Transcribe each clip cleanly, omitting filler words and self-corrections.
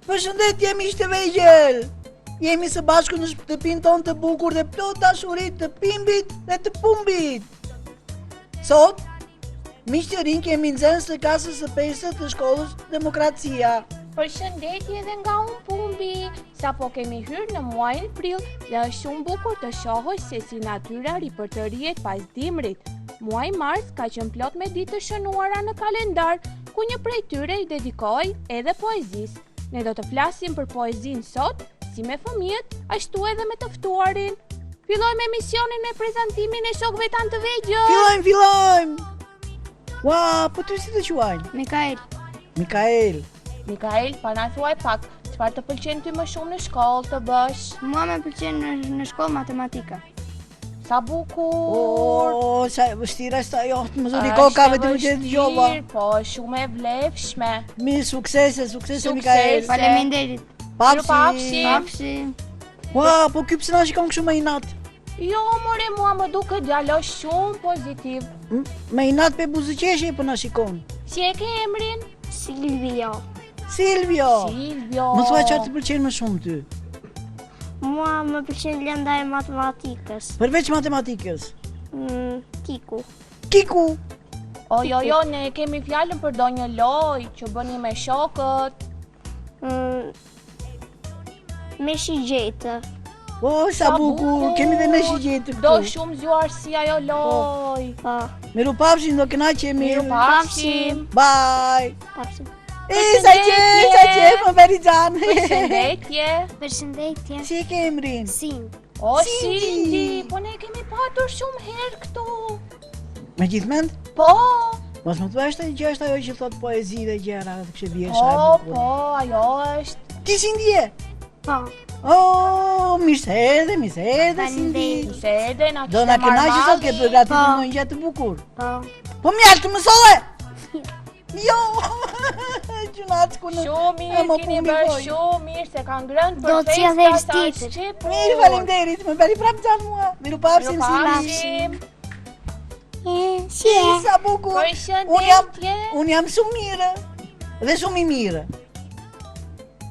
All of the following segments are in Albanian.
Përshëndetje miq të vegjël. Jemi së bashku në shtëpinë tonë të bukur dhe plot dashurit të pimbit dhe të pumbit. Sot, miq të rinj kemi nxënës të klasës së 5 të shkollës Demokracia. Përshëndetje edhe nga unë Pumbi, sapo kemi hyrë në muajin prill dhe është shumë bukur të shohësh se si natyra ripërtërihet pas dimrit. Muaji mars ka qenë plot me ditë të shënuara në kalendar, ku një prej tyre i dedikohej edhe poezisë. Ne do të flasim për poezinë sot, si me fëmijët, ashtu edhe me të ftuarin. Fillojmë emisionin me prezantimin e shokëve tanë të vegjël. Fillojmë. Ua, po ty si të quajnë? Mikael. Mikael, pa na thuaj pak, çfarë të pëlqen ty më shumë në shkollë të bësh? Mua më pëlqen në shkollë matematika. Sa bukur! O, sa e vështira është ajo, më zoni koka vetëm që të gjova. Po, shumë e vlefshme. Mi suksese Mikael. Faleminderit. Pafshim. Ua, po ky pse na shikon kështu më inat? Jo, more, mua më duket djalosh shumë pozitiv. Më inat pe buzëqeshje po na shikon. Si e ke emrin? Silvio. Silvio. Më thua çfarë të pëlqen më shumë ty? Mua më pëlqen lënda e matematikës. Përveç matematikës? Kiku. Jo, ne kemi fjalën për ndonjë lojë që bëni me shokët. Me shigjetë. O, sa bukur, kemi dhe me shigjetë këtu. Do shumë zgjuar si ajo lojë. Po. Mirupafshim, do kënaqemi. Mirupafshim. Bye. Pafshim. Sa qef, më beri gjanë. Përshëndetje. Si e ke emrin? Sind. O, Sindi, po ne kemi patur shumë herë këtu. Me gjithmend? Po. Mos më thua është ajo që thot poezi dhe gjëra, kështë vjesha e bukur. Po, ajo është. Ti Sindi je? Po. Oh, mirë se erdhe Sindi. Na Do na kënaqësh sot ke përgatitur një gjë të bukur. Po. Po mjaltë të mësoje. Jo. Gjunacku në. Shumë mirë, keni bërë shumë mirë se kanë ngrënë për Do t'ja dhe shtitër. Mirë, faleminderit, më bëri prapë gjanë mua. Mirupafshim Sindi. Si e? Sa bukur. Përshëndetje. Unë jam shumë mirë. Dhe shumë i mirë.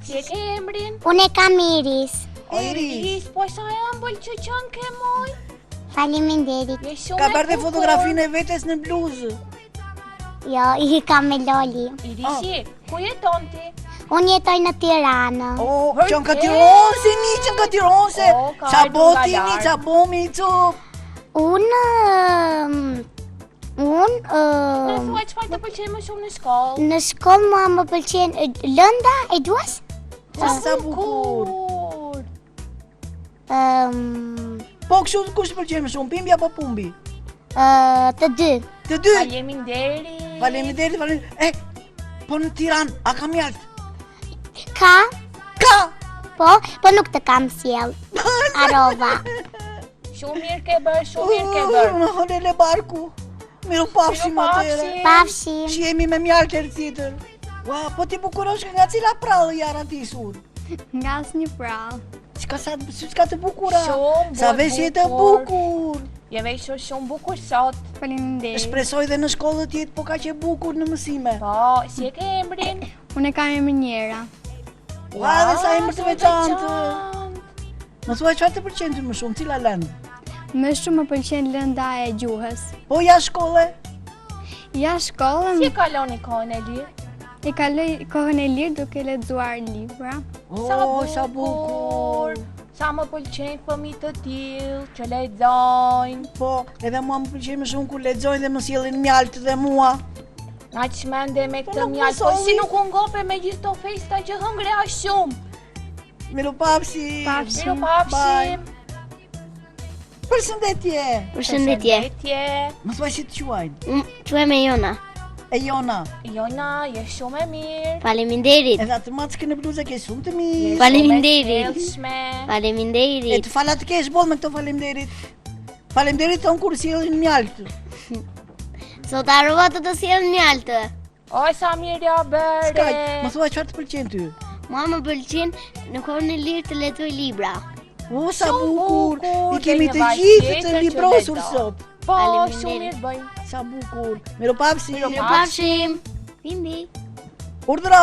Si e ke emrin? Unë e kam Iris. Iris. Po sa e ëmbël që qënë ke moj? Faleminderit. Je shumë Ka e bërë dhe bukur. fotografinë e vetes në bluzë. Jo, i kam me Loli. Irisi, ku jeton ti? Unë jetoj në Tiranë. O, qënë ka tironse, një qënë ka tironse. O, ka Qa ardhur bo nga ti, një larg. qa bo mi cup. Unë Në thuaj çfarë të pëlqen më shumë në shkollë? në shkollë mua më pëlqen lënda e duas? Sa bukur. Po kështu kush pëlqen më shumë, pimbi apo pumbi? Të dy. Të dy. Faleminderit. Po në Tiranë, a ka mjaltë? Ka? Ka. Po nuk të kam sjell. Arova. Shumë mirë ke bërë. Në hëllele barku. Mirupafshim atëre. Pafshim. Që jemi me mjaltë herë tjetër. Ua, po ti bukurosh nga cila prallë jara ti sur? Nga asnjë prallë. Çka të bukura. Shumë Sa veshje të bukur. Je veshur shumë bukur sot. Faleminderit. Shpresoj dhe në shkollë të jetë po kaq e bukur në mësime. Po, si e ke emrin? Unë e kam emrin Njera. Ua, dhe sa emër të veçantë. Më thua çfarë të pëlqen ty më shumë, cila lëndë? Më shumë më pëlqen lënda e gjuhës. Po ja shkolle? Ja shkollën, Si e kaloni kohën e lirë? e kaloj kohën e lirë duke lexuar libra. Sa bukur. Sa më pëlqen fëmijë të tillë që lexojnë. Po, edhe mua më pëlqen më shumë kur lexojnë dhe më sjellin mjaltë dhe mua. Na çmende me Po këtë nuk mjaltë, po mësoj. si nuk u ngope me gjithë to festa që hëngre aq shumë. Mirupafshim. Mirupafshim. Përshëndetje. Përshëndetje. Më thua si të quajnë? Quhem Jona. E Jona. Jona, je shumë e mirë. Faleminderit. Edhe atë mackë në bluzë ke shumë të mirë. Faleminderit. E Faleminderit. të falat të kesh boll me këto faleminderit. Faleminderit ton kur sjellin mjaltë. Sot harrova të sjell mjaltë. Oj, sa mirë ja bëre. Skaj, më thua çfarë të pëlqen ty? Mua më pëlqen në kohën e lirë të lexoj libra. O, sa Shumë bukur. bukur, I kemi dhe të një gjithë vajzë të tjetër që librosur lexon. sot. Po, Faleminderit. shumë mirë bëjnë. Sa bukur. Mirupafshim. Pafshim. Bimbi. Urdhra.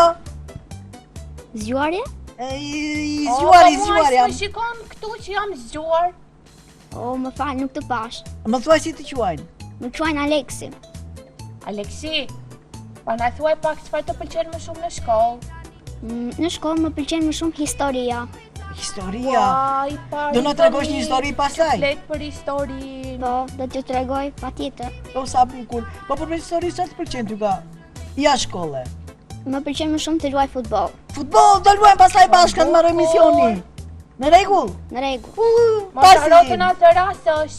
Zgjuarje? I zgjuari. Më shikon këtu që jam zgjuar. O, më fal, nuk të pash. Më thuaj si të quajnë. Më quajnë Aleksi. Aleksi, pa na thuaj pak çfarë të pëlqen më shumë në shkollë. Në shkollë më pëlqen më shumë historia. Historia. Uaj, pari. Do na tregosh një histori pastaj? Flet për historinë. Po, do t'ju tregoj patjetër. Po sa bukur. Po përveç historisë çfarë të pëlqen ty ka? Ja shkolle. Më pëlqen më shumë të luaj futboll. Futboll, do luajmë pastaj bashkë të marrë misioni. Në rregull? Në rregull. Mos haro të na tërasësh.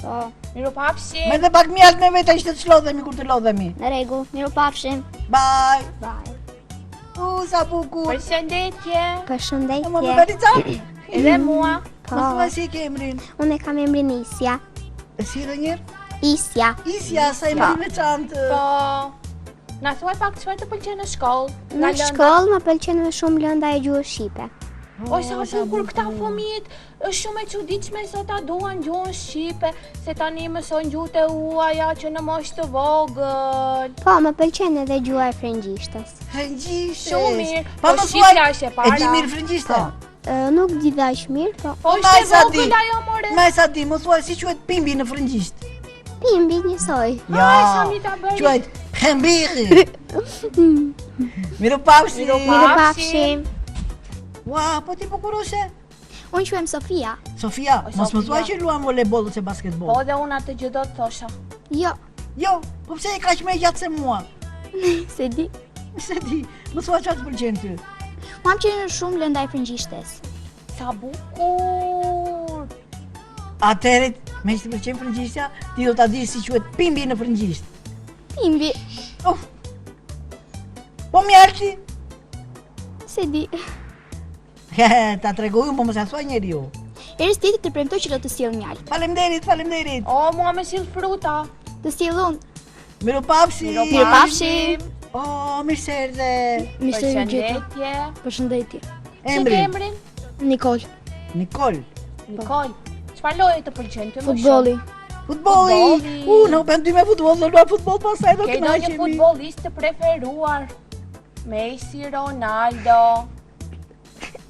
Po, Mirupafshi. Me dhe pak mjalt me vete ishte të shlodhemi kur të lodhemi. në rregull. Mirupafshim. Bye. Bye. Sa bukur. Përshëndetje. Më Përshëndetje. Belica? Edhe mua. Më thuaj si ke emrin? Unë kam emrin Isja. E si edhe njërë? Isja. Isja, sa emri me çantë. Po. Na thuaj pak çfarë të pëlqen në shkollë. Në shkollë më pëlqen më shumë lënda e gjuhës shqipe. O sa bukur këta fëmijët, është shumë e çuditshme se ta duan gjuhën shqipe, se tani mësojnë gjuhët e huaja që në moshë të vogël. Po, më pëlqen edhe gjuha e frëngjishtes. Frëngjishtes. Shumë mirë. Pa Po më shqipja thuaj, është e e para. di mirë frëngjishte? Nuk di dash mirë, po. Po Ma është e sa di. vogël ajo more. Ma sa di, më thuaj si quhet pimbi në frëngjisht? Pimbi njësoj. Ai, sa mi ta bëri. Quhet pembiri. Mirupafshi. Mirupafshim. Ua, po ti bukuroshe? Unë quhem Sofia. Sofia, O, mos më Sofia. thuaj që luan voleboll ose Po basketbol. dhe unë atë gjë do të thosha. Jo, Jo, po pse e kaq më gjatë se mua? se di. Se di, më thuaj çfarë të pëlqen ty. Mam që shumë lënda e frëngjishtes. Sa bukur. Atëherë, me që të pëlqen frëngjishtja, ti do ta di si quhet pimbi në frëngjisht. Pimbi, Uf. Po mjalti? se di. Ta tregoj po mos ja thuaj njeriu. Herës tjetër të premtoj që do të sjell mjalë. Faleminderit. O, mua më sill fruta. Të sjell unë. Mirupafshi. Mirupafshim. Oh, mirë se erdhe. Përshëndetje. Përshëndetje. Si ke Emri? emrin? Nikol. Nikol. Nikol. Çfarë loje të pëlqen ty më shumë? Futbolli. Futbolli. Në bën dy me futboll, do luaj futboll pastaj do Ke të ndonjë kënaqemi. futbollist të preferuar? Messi, Ronaldo.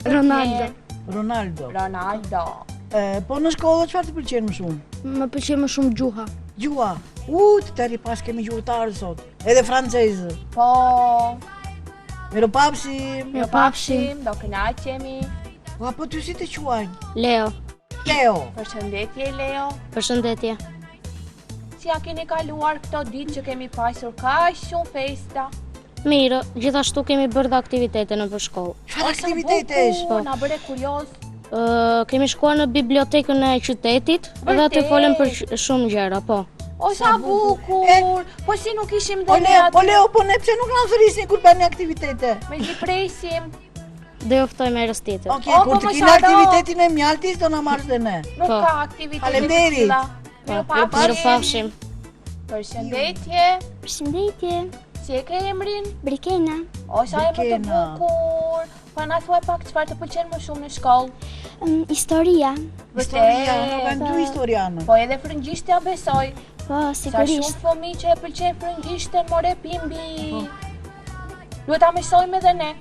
Ronaldo. Ronaldo. Po në shkollë çfarë të pëlqen më shumë? Më pëlqen më shumë gjuha. Gjua. Të tani pas kemi gjuhëtarë sot. Edhe francezë. Po. Mirupafshim. Mirupafshim, do kënaqemi. Po ty si të quajnë? Leo. Leo. Përshëndetje Leo. Përshëndetje. Si ja keni kaluar këto ditë që kemi pasur kaq shumë festa? Mirë, gjithashtu kemi bërë dhe aktivitete në për shkollë. Çfarë aktivitetesh? Po, na bëre kurioz. Kemi shkuar në bibliotekën e qytetit dhe aty folëm për shumë gjëra, po. O sa bukur. Po si nuk ishim dhe ne Po aty? Leo, po ne pse nuk na thërisni kur bëni aktivitete? Me i presim. Do ju ftojmë herës tjetër. Okej, O, kur po të mos keni haro. aktivitetin e mjaltis do na marrësh dhe ne. Nuk Po. ka aktivitete. Faleminderit. Mirupafshim. Përshëndetje. Përshëndetje. Si e ke emrin? Brikena. O sa e më të Brikena. bukur. Pa na thuaj pak çfarë të pëlqen më shumë në shkollë. Historia. Historia, kanë dy historianë. Po edhe frëngjishtja besoj. Po, Sa sigurisht. shumë fëmijë që e pëlqen frëngjishtën, more pimbi. Duhet ta mësojmë edhe ne.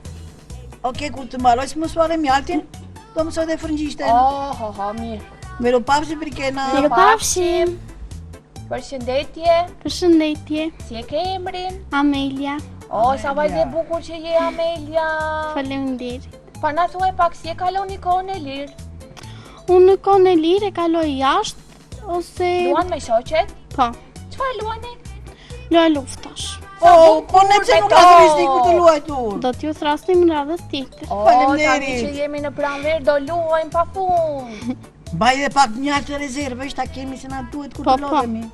Okej, kur të mbaroj të mësuar e mjaltin, do mësoj dhe frëngjishten. Oh, mirë. Mirupafshi Brikena. Mirupafshim. Përshëndetje. Përshëndetje. Si e ke emrin? Amelia. O, sa vajzë e bukur që je Amelia. Faleminderit. Pa na thuaj pak si e kaloni kohën e lirë. Unë në kohën e lirë e kaloj jashtë ose Luan me shoqet? po, Çfarë luani? luaj luftash. Po ne pse nuk na thërisni kur të luaj tur? Do t'ju thrasnim në radhës tjetër. O, Faleminderit. tani që jemi në pranverë do luajmë pafund. Mbaj dhe pak mjalt të rezervësh ta kemi se na duhet kur Po, të po. lodhemi.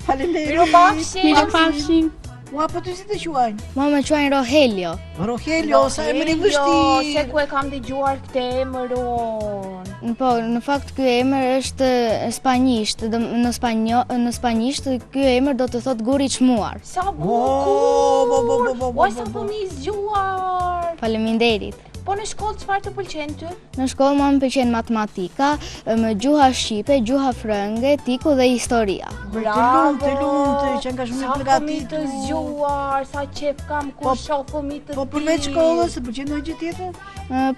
Faleminderit. Mirupafshim. Mirupafshim. Ua, po ty si të quajnë? Mua më quajnë Rogelio. Rogelio, sa emri Se vështirë. ku e kam dëgjuar këtë emër unë. Po, në fakt ky emër është spanjisht, në spanjisht ky emër do të thotë guri i çmuar. Sa bo. bukur! O, sa fëmijë zgjuar! Faleminderit. Po në shkollë çfarë të pëlqen ty? Në shkollë më pëlqen matematika, më gjuha shqipe, gjuha frënge, tiku dhe historia. Të lumë, që nga shumë Sa të fëmijë të përgatitur. zgjuar, sa qef kam kur shoh fëmijë të Po përveç shkollës, se pëlqen ndonjë gjë tjetër?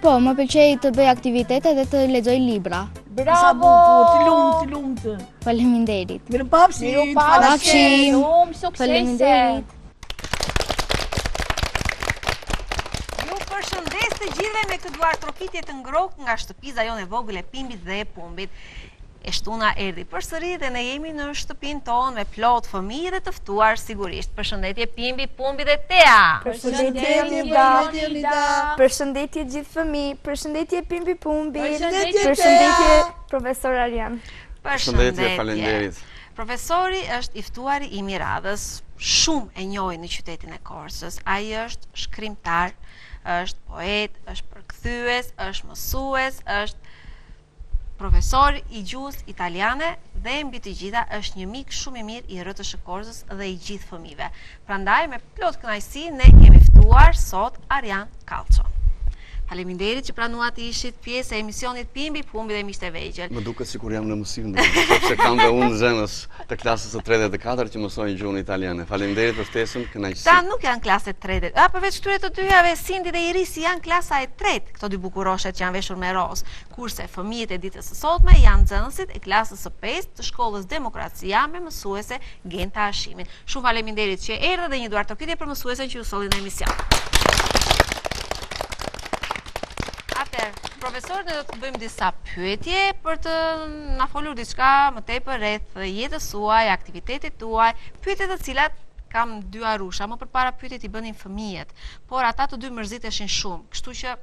Po, më pëlqej të bëj aktivitete dhe të lexoj libra. Sa Bravo! bukur, të lumë. Faleminderit. Mirëpafshim. Mirupafshim. Shumë suksese. Faleminderit. Ju përshëndes të gjithëve me këtë duar trokitje të ngrohtë nga shtëpiza jonë e vogël e Pimbit dhe e Pumbit. E shtuna erdhi përsëri dhe ne jemi në shtëpinë tonë me plot fëmijë dhe të ftuar sigurisht. Përshëndetje Pimbi, Pumbi dhe Tea. Përshëndetje, Nida. Përshëndetje gjithë fëmijë, përshëndetje Pimbi Pumbi, Përshëndetje, përshëndetje profesor Arjan. Përshëndetje, falenderit. Profesori është i ftuari i radhës, shumë e njohur në qytetin e Korçës. Ai është shkrimtar, është poet, është përkthyes, është mësues, është profesor i gjuhës italiane dhe mbi të gjitha është një mik shumë i mirë i RTS Korçës dhe i gjithë fëmijëve. Prandaj me plot kënaqësi ne kemi ftuar sot Arjan Kallçon. Faleminderit që pranuat ishit pjesë e emisionit Pimbi, Pumbi dhe Miqtë e Vegjël. Më duket sikur jam në mësim, sepse kam dhe unë zënës të klasës së 3 dhe 4 që mësojnë gjuhën italiane. Faleminderit për ftesën, kënaqësi. Ta nuk janë klasë 3. Përveç këtyre të dyjave, Sindi dhe Irisi janë klasa e 3, këto dy bukuroshet që janë veshur me roz, kurse fëmijët e ditës së sotme janë nxënësit e klasës së 5 të shkollës Demokracia me mësuese Genta Hashimin. Shumë faleminderit që erdhët dhe një duar trokitje për mësuesen që ju solli në emision. Profesor, ne do të bëjmë disa pyetje për të na folur diçka më tepër rreth jetës suaj, aktivitetit tuaj, pyetje të cilat kam dy arusha, më përpara pyetjet i bënin fëmijët, por ata të dy mërziteshin shumë, kështu që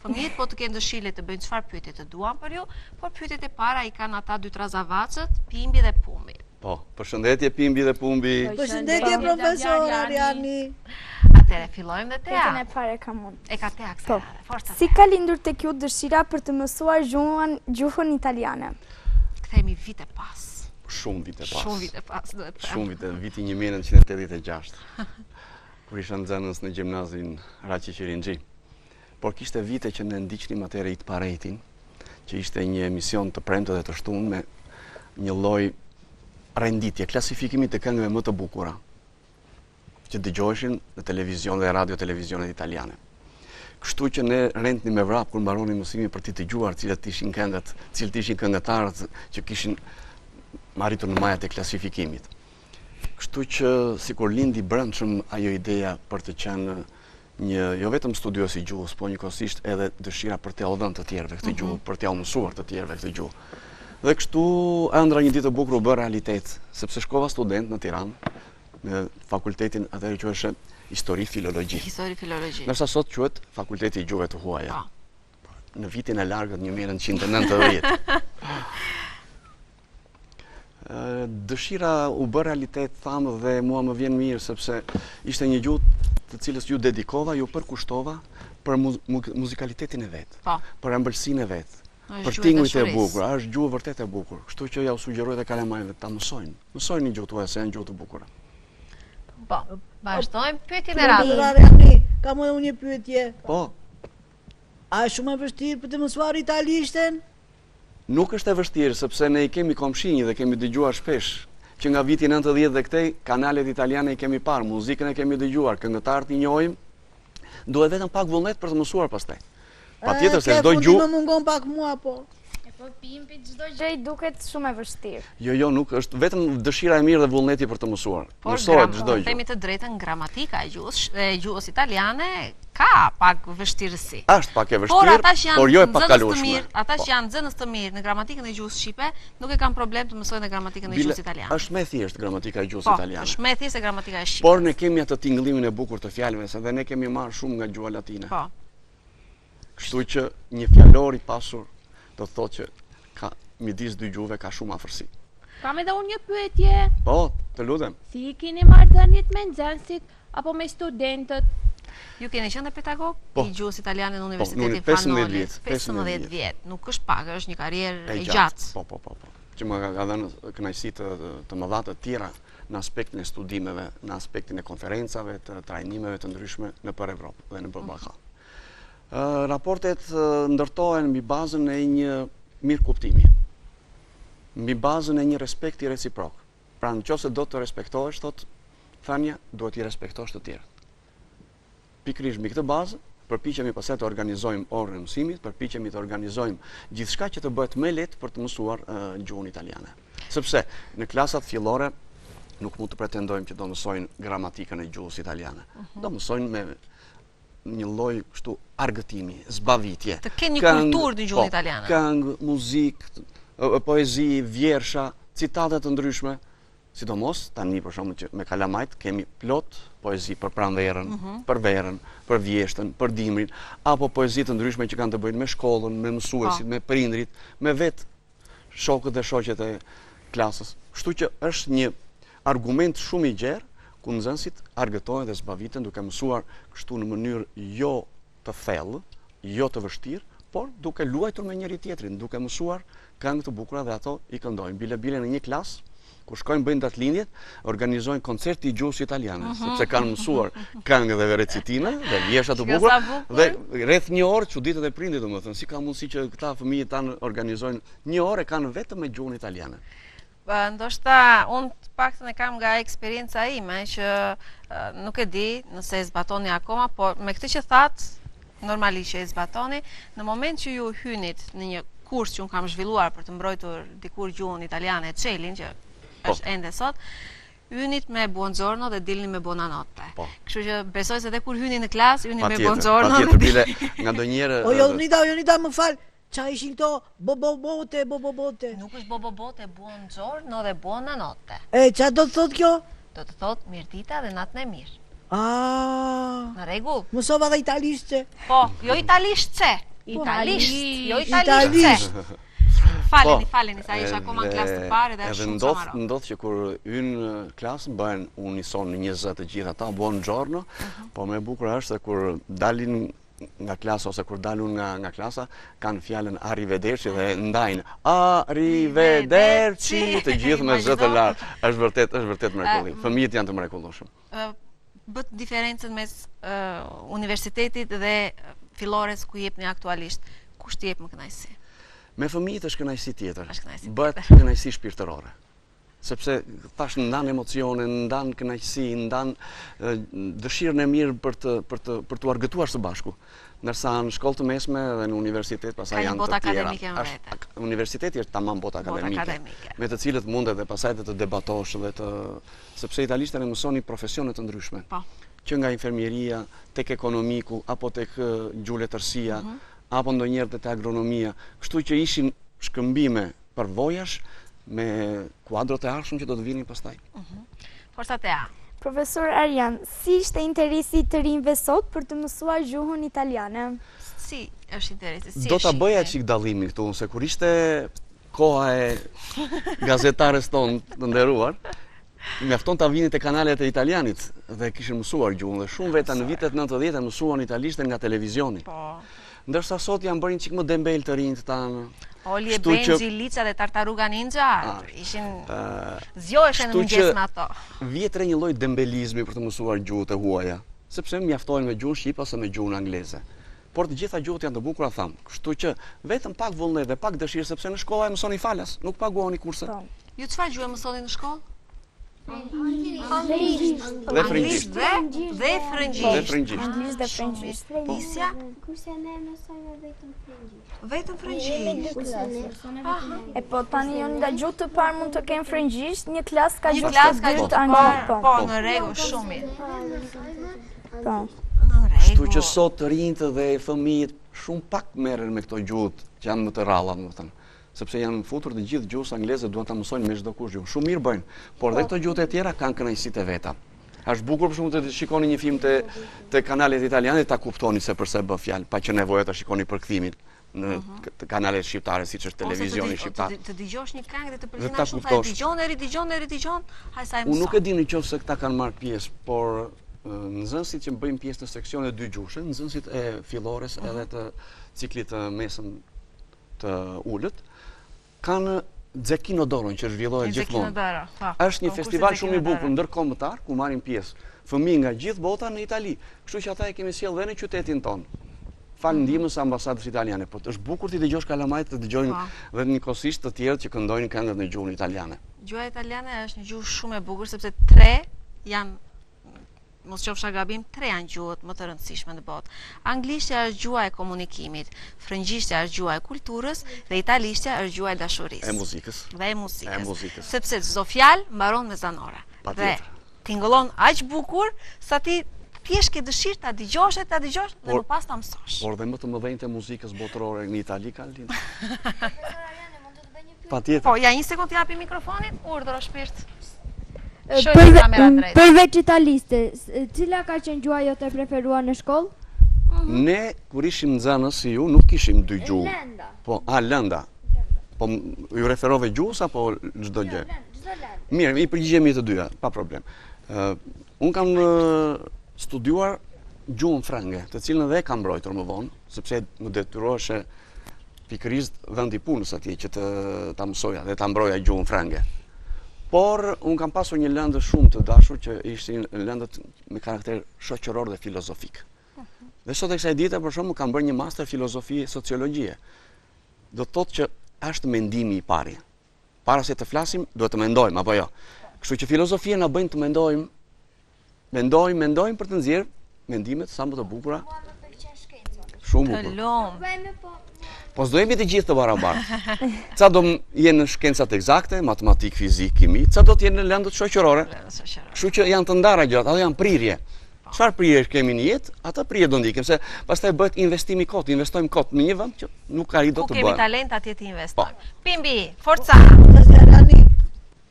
fëmijët po të kenë dëshirë të bëjnë çfarë pyetje të duan për ju, por pyetjet e para i kanë ata dy trazavaçët, Pimbi dhe Pumbi. Po, përshëndetje Pimbi dhe Pumbi. Përshëndetje profesor Arjani. Atëre fillojmë dhe Tea. Pyetjen e parë kam unë. E ka Tea Po. kësaj. Forca. Si ka lindur tek ju dëshira për të mësuar gjuhën italiane? Kthehemi vite pas. Shumë vite pas. Shumë vite pas, duhet të them. Shumë vite, viti 1986. Kur isha nxënës në gjimnazin Raçi Qirinxhi. Por kishte vite që ne ndiqnim atëherë It Paretin, që ishte një emision të premte dhe të shtunë me një lloj renditje, klasifikimi të këngëve më të bukura që dëgjoheshin në televizion dhe radio televizionet italiane. Kështu që ne rendnim me vrap kur mbaronin mësimin për t'i dëgjuar cilët ishin këngët, cilët ishin këngëtarët që kishin arritur në majat e klasifikimit. Kështu që sikur lindi brendshëm ajo ideja për të qenë një jo vetëm studios i gjuhës, po njëkohësisht edhe dëshira për t'ia dhënë të tjerëve këtë gjuhë, për t'ia mësuar të tjerëve këtë gjuhë. Dhe kështu ëndra një ditë e bukur u bë realitet, sepse shkova student në Tiranë, në fakultetin atëherë quhej Histori Filologji. Histori Filologji. Ndërsa sot quhet Fakulteti i Gjuhëve të Huaja. Po. Në vitin e largët 1990. Dëshira u bë realitet, thamë, dhe mua më vjen mirë sepse ishte një gjuhë të cilës ju dedikova, ju përkushtova për muzikalitetin e vet, Po. për ëmbëlsinë e vet. Është Për gjuhë e tinguit e dashurisë. bukur, është gjuhë vërtet e bukur. Kështu që ja u sugjeroj dhe kalamajve ta mësojnë. Mësojnë një gjuhë tuaj se janë gjuhë të bukura. Po. Vazhdojmë pyetjen e radhës. Profesor Arjani, kam edhe unë një pyetje. Po, A është shumë e vështirë për të mësuar italishten? nuk është e vështirë sepse ne i kemi komshinj dhe kemi dëgjuar shpesh që nga viti 90 dhe këtej kanalet italiane i kemi parë, muzikën e kemi dëgjuar, këngëtarët i njohim, duhet vetëm pak vullnet për të mësuar pastaj. Patjetër se çdo gjuhë. Më mungon pak mua po. Po Pimbi çdo gjë i duket shumë e vështirë. Jo, nuk është vetëm dëshira e mirë dhe vullneti për të mësuar. Por Mësohet çdo gjë. themi të drejtën, gramatika e gjuhës italiane ka pak vështirësi. Është pak e Por vështirë, ata që por jo e janë nxënës të pakalueshme. mirë, ata Po. që janë nxënës të mirë në gramatikën e gjuhës shqipe, nuk e kanë problem të mësojnë në gramatikën e Bile, gjuhës italiane. është më thjesht gramatika e gjuhës Po, italiane. është më thjesht se gramatika e shqipe. Por ne kemi atë tingëllimin e bukur të fjalëve, se dhe ne kemi marrë shumë nga gjuha latine. Po. Kështu që një fjalor i pasur do të thotë që ka midis dy gjuhëve ka shumë afërsi. Kam edhe unë një pyetje. Po, të lutem. Si i keni marrëdhëniet me nxënësit apo me studentët? Ju keni qenë pedagog Po. i gjuhës italiane në në Universitetin 15 Fanoli. vjet, 15 vjet. Nuk është pak, është një karrierë e gjatë. gjatë. Po. Që më ka dhënë kënaqësi të mëdha të tjera në aspektin e studimeve, në aspektin e konferencave, të trajnimeve të ndryshme në për Evropë dhe në për Ballkan. Raportet ndërtohen mbi bazën e një mirëkuptimi, mbi bazën e një respekti reciprok. Pra nëse do të respektohesh, thot thënia, duhet i respektosh të tjerët. Pikërisht mbi këtë bazë, përpiqemi pastaj të organizojmë orën e mësimit, përpiqemi të organizojmë gjithçka që të bëhet më lehtë për të mësuar gjuhën italiane. Sepse në klasat fillore nuk mund të pretendojmë që do mësojnë gramatikën e gjuhës italiane. Do mësojnë me një lloj kështu argëtimi, zbavitje. Të kenë një kulturë në gjuhën italiane. Këngë, muzikë, poezi, vjersha, citate të ndryshme. Sidomos tani për shembull që me kalamajt kemi plot poezi për pranverën, për verën, për vjeshtën, për dimrin, apo poezi të ndryshme që kanë të bëjnë me shkollën, me mësuesit, me prindrit, me vetë shokët dhe shoqet e klasës. Kështu që është një argument shumë i gjerë ku nxënësit argëtohen dhe zbaviten duke mësuar kështu në mënyrë jo të thellë, jo të vështirë, por duke luajtur me njëri tjetrin, duke mësuar këngë të bukura dhe ato i këndojnë. Bile në një klasë, kur shkojnë bëjnë datëlindjet, organizojnë koncerti i gjuhës italiane, sepse kanë mësuar këngë dhe recitime dhe vjeshta të bukura dhe rreth një orë çuditet e prindit, domethënë, si ka mundësi që këta fëmijë tanë organizojnë një orë e kanë vetëm me gjuhën italiane. Ndoshta unë të paktën e kam nga eksperienca ime që nuk e di nëse e zbatoni akoma, por me këtë që thatë, normalisht që e zbatoni, në moment që ju hynit në një kurs që unë kam zhvilluar për të mbrojtur dikur gjuhën italiane, Çelin, që është ende sot, hynit me buongiorno dhe dilni me buonanotte. Kështu që besoj se edhe kur hyni në klasë, hyni me buongiorno. Patjetër, bile nga ndonjëherë. O Jonida, më fal. Qa ishin këto bobobote? Nuk është bobobote, buongiorno dhe buonanotte. Qa do të thot kjo? Do të thot mirëdita dhe natën e mirë. Në rregull. Mësova dhe italishtë. Po, jo italishtë. Italisht, jo italisht. Faleni, sa isha akoma në klasë të parë dhe shumë të marrë. Ndodh që kur hynë klasën, bëhen unison në 20 të gjitha ta, buongiorno, po më e bukur është se kur dalin nga klasa ose kur dalun nga klasa, kanë fjalën arrivederci dhe ndajnë arrivederci të gjithë me zë të lartë. Është vërtet mrekulli. Fëmijët janë të mrekullueshëm. Bët diferencën mes universitetit dhe fillores ku jepni aktualisht. Kush t'i jep më kënaqësi? Me fëmijët është kënaqësi tjetër. Bëhet kënaqësi shpirtërore. Sepse thash ndan emocione, ndan kënaqësi, ndan dëshirën e mirë për të argëtuar së bashku. Ndërsa në shkollë të mesme dhe në universitet pastaj janë të tjera. Universiteti është tamam botë akademike, me të cilët mundet dhe pastaj të debatosh dhe sepse italishtën e mësoni profesione të ndryshme. Që nga infermieria, tek ekonomiku, apo tek gjuletërsia, apo ndonjëherë tek agronomia. Kështu që ishin shkëmbime përvojash me kuadrot e ardhshëm që do të vinin pastaj. Forca Tea. Profesor Arjan, si ishte interesi të rinjve sot për të mësuar gjuhën italiane? Si është interesi? Do ta bëja çik dallimin këtu, se kur ishte koha e gazetares tonë të nderuar, mjafton ta vinin te kanalet e italianit dhe kishin mësuar gjuhën dhe shumë veta në vitet 90 mësuan italisht nga televizioni. Ndërsa sot janë bërë një çik më dembel të rinjt tanë. Oli e Benji, Lica dhe Tartaruga Ninja ishin zgjoheshin në mëngjes me ato. Vjetre një lloj dembelizmi për të mësuar gjuhët e huaja, sepse mjaftojnë me gjuhën shqipe ose me gjuhën angleze. Por të gjitha gjuhët janë të bukura tham. Kështu që vetëm pak vullnet dhe pak dëshirë, sepse në shkolla e mësoni falas, nuk paguani kurse. Ju çfarë gjuhë mësoni në shkollë? Anglisht dhe frëngjisht. Dhe frëngjisht. Anglisht dhe frëngjisht. Isja? Kurse ne mësojmë vetëm frëngjisht. Vetëm frëngjisht. E po tani janë nga gjuhë të parë mund të kenë frëngjisht, një klasë ka gjuhë të dytë anglisht. Po, në rregull, shumë. Po. Kështu që sot të rinjt dhe fëmijët shumë pak merren me këto gjuhët që janë më të rralla, domethënë. Sepse janë futur të gjithë gjuhës angleze, duan ta mësojnë me çdo kush gjuhë. Shumë mirë bëjnë, por dhe këto gjuhët e tjera kanë kënaqësitë e veta. Është bukur për shkakun të shikoni një film te kanalet italiane ta kuptoni se përse bë fjalë, pa që nevojë ta shikoni përkthimin në kanalet shqiptare siç është televizioni shqiptar. Të dëgjosh një këngë dhe të përzin ashtu, dëgjon, haj sa e mëson. Unë nuk e di nëse këta kanë marrë pjesë, por nxënësit që bëjnë pjesë në seksionet dy gjuhëshe, nxënësit e fillores edhe të ciklit të mesëm të ulët, kanë Zekino Doron që zhvillohet gjithmonë. Është një festival shumë i bukur ndërkombëtar ku marrin pjesë fëmijë nga gjithë bota në Itali. Kështu që ata e kemi sjellë dhe në qytetin tonë. falë ndihmës së ambasadës italiane, po është bukur ti dëgjosh kalamajt të dëgjojnë dhe njëkohësisht të tjerët që këndojnë këngët në gjuhën italiane. Gjuha italiane është një gjuhë shumë e bukur sepse tre janë, mos qofsha gabim, tre janë gjuhët më të rëndësishme në botë. Anglishtja është gjuha e komunikimit, frëngjishtja është gjuha e kulturës dhe italishtja është gjuha e dashurisë. E muzikës. Dhe e muzikës. E muzikës. Sepse çdo fjalë mbaron me zanore. Dhe tingëllon aq bukur sa ti thjesht ke dëshirë ta dëgjosh dhe më pas ta mësosh. Por dhe më të mëdhenjtë e muzikës botërore në Itali kanë lind. Patjetër. Po, ja një sekond t'japi mikrofonin, urdhëro shpirt. Shojë kamera drejt. Përveç italiste, cila ka qenë gjuha jote e preferuar në shkollë? Ne kur ishim nxënës si ju nuk kishim dy gjuhë. Lënda. Po, lënda. Po ju referove gjuhës apo çdo gjë? Çdo lëndë. Mirë, i përgjigjemi të dyja, pa problem. Unë kam studiuar gjuhën frënge, të cilën edhe kam mbrojtur më vonë, sepse më detyroheshe pikërisht vendi punës atje që ta mësoja dhe ta mbroja gjuhën frënge. Por unë kam pasur një lëndë shumë të dashur që ishin lëndët me karakter shoqëror dhe filozofik. Dhe sot e kësaj dite për shembull kam bërë një master filozofi sociologjie. Do të thotë që është mendimi i pari. Para se të flasim, duhet të mendojmë apo jo. Kështu që filozofia na bën të mendojmë për të nxjerrë mendimet sa më të bukura. Shumë bukur. Po s'do jemi të gjithë të barabartë. Ca do jenë në shkencat eksakte, matematik, fizik, kimi, ca do të jenë në lëndët shoqërore. Kështu që janë të ndara gjërat, ato janë prirje. Çfarë prirje kemi në jetë, atë prirje do ndikim, se pastaj bëhet investimi kot, investojmë kot në një vend që nuk ka i do të bëjë. Ku kemi talent atje të investojmë. Pimbi, forca.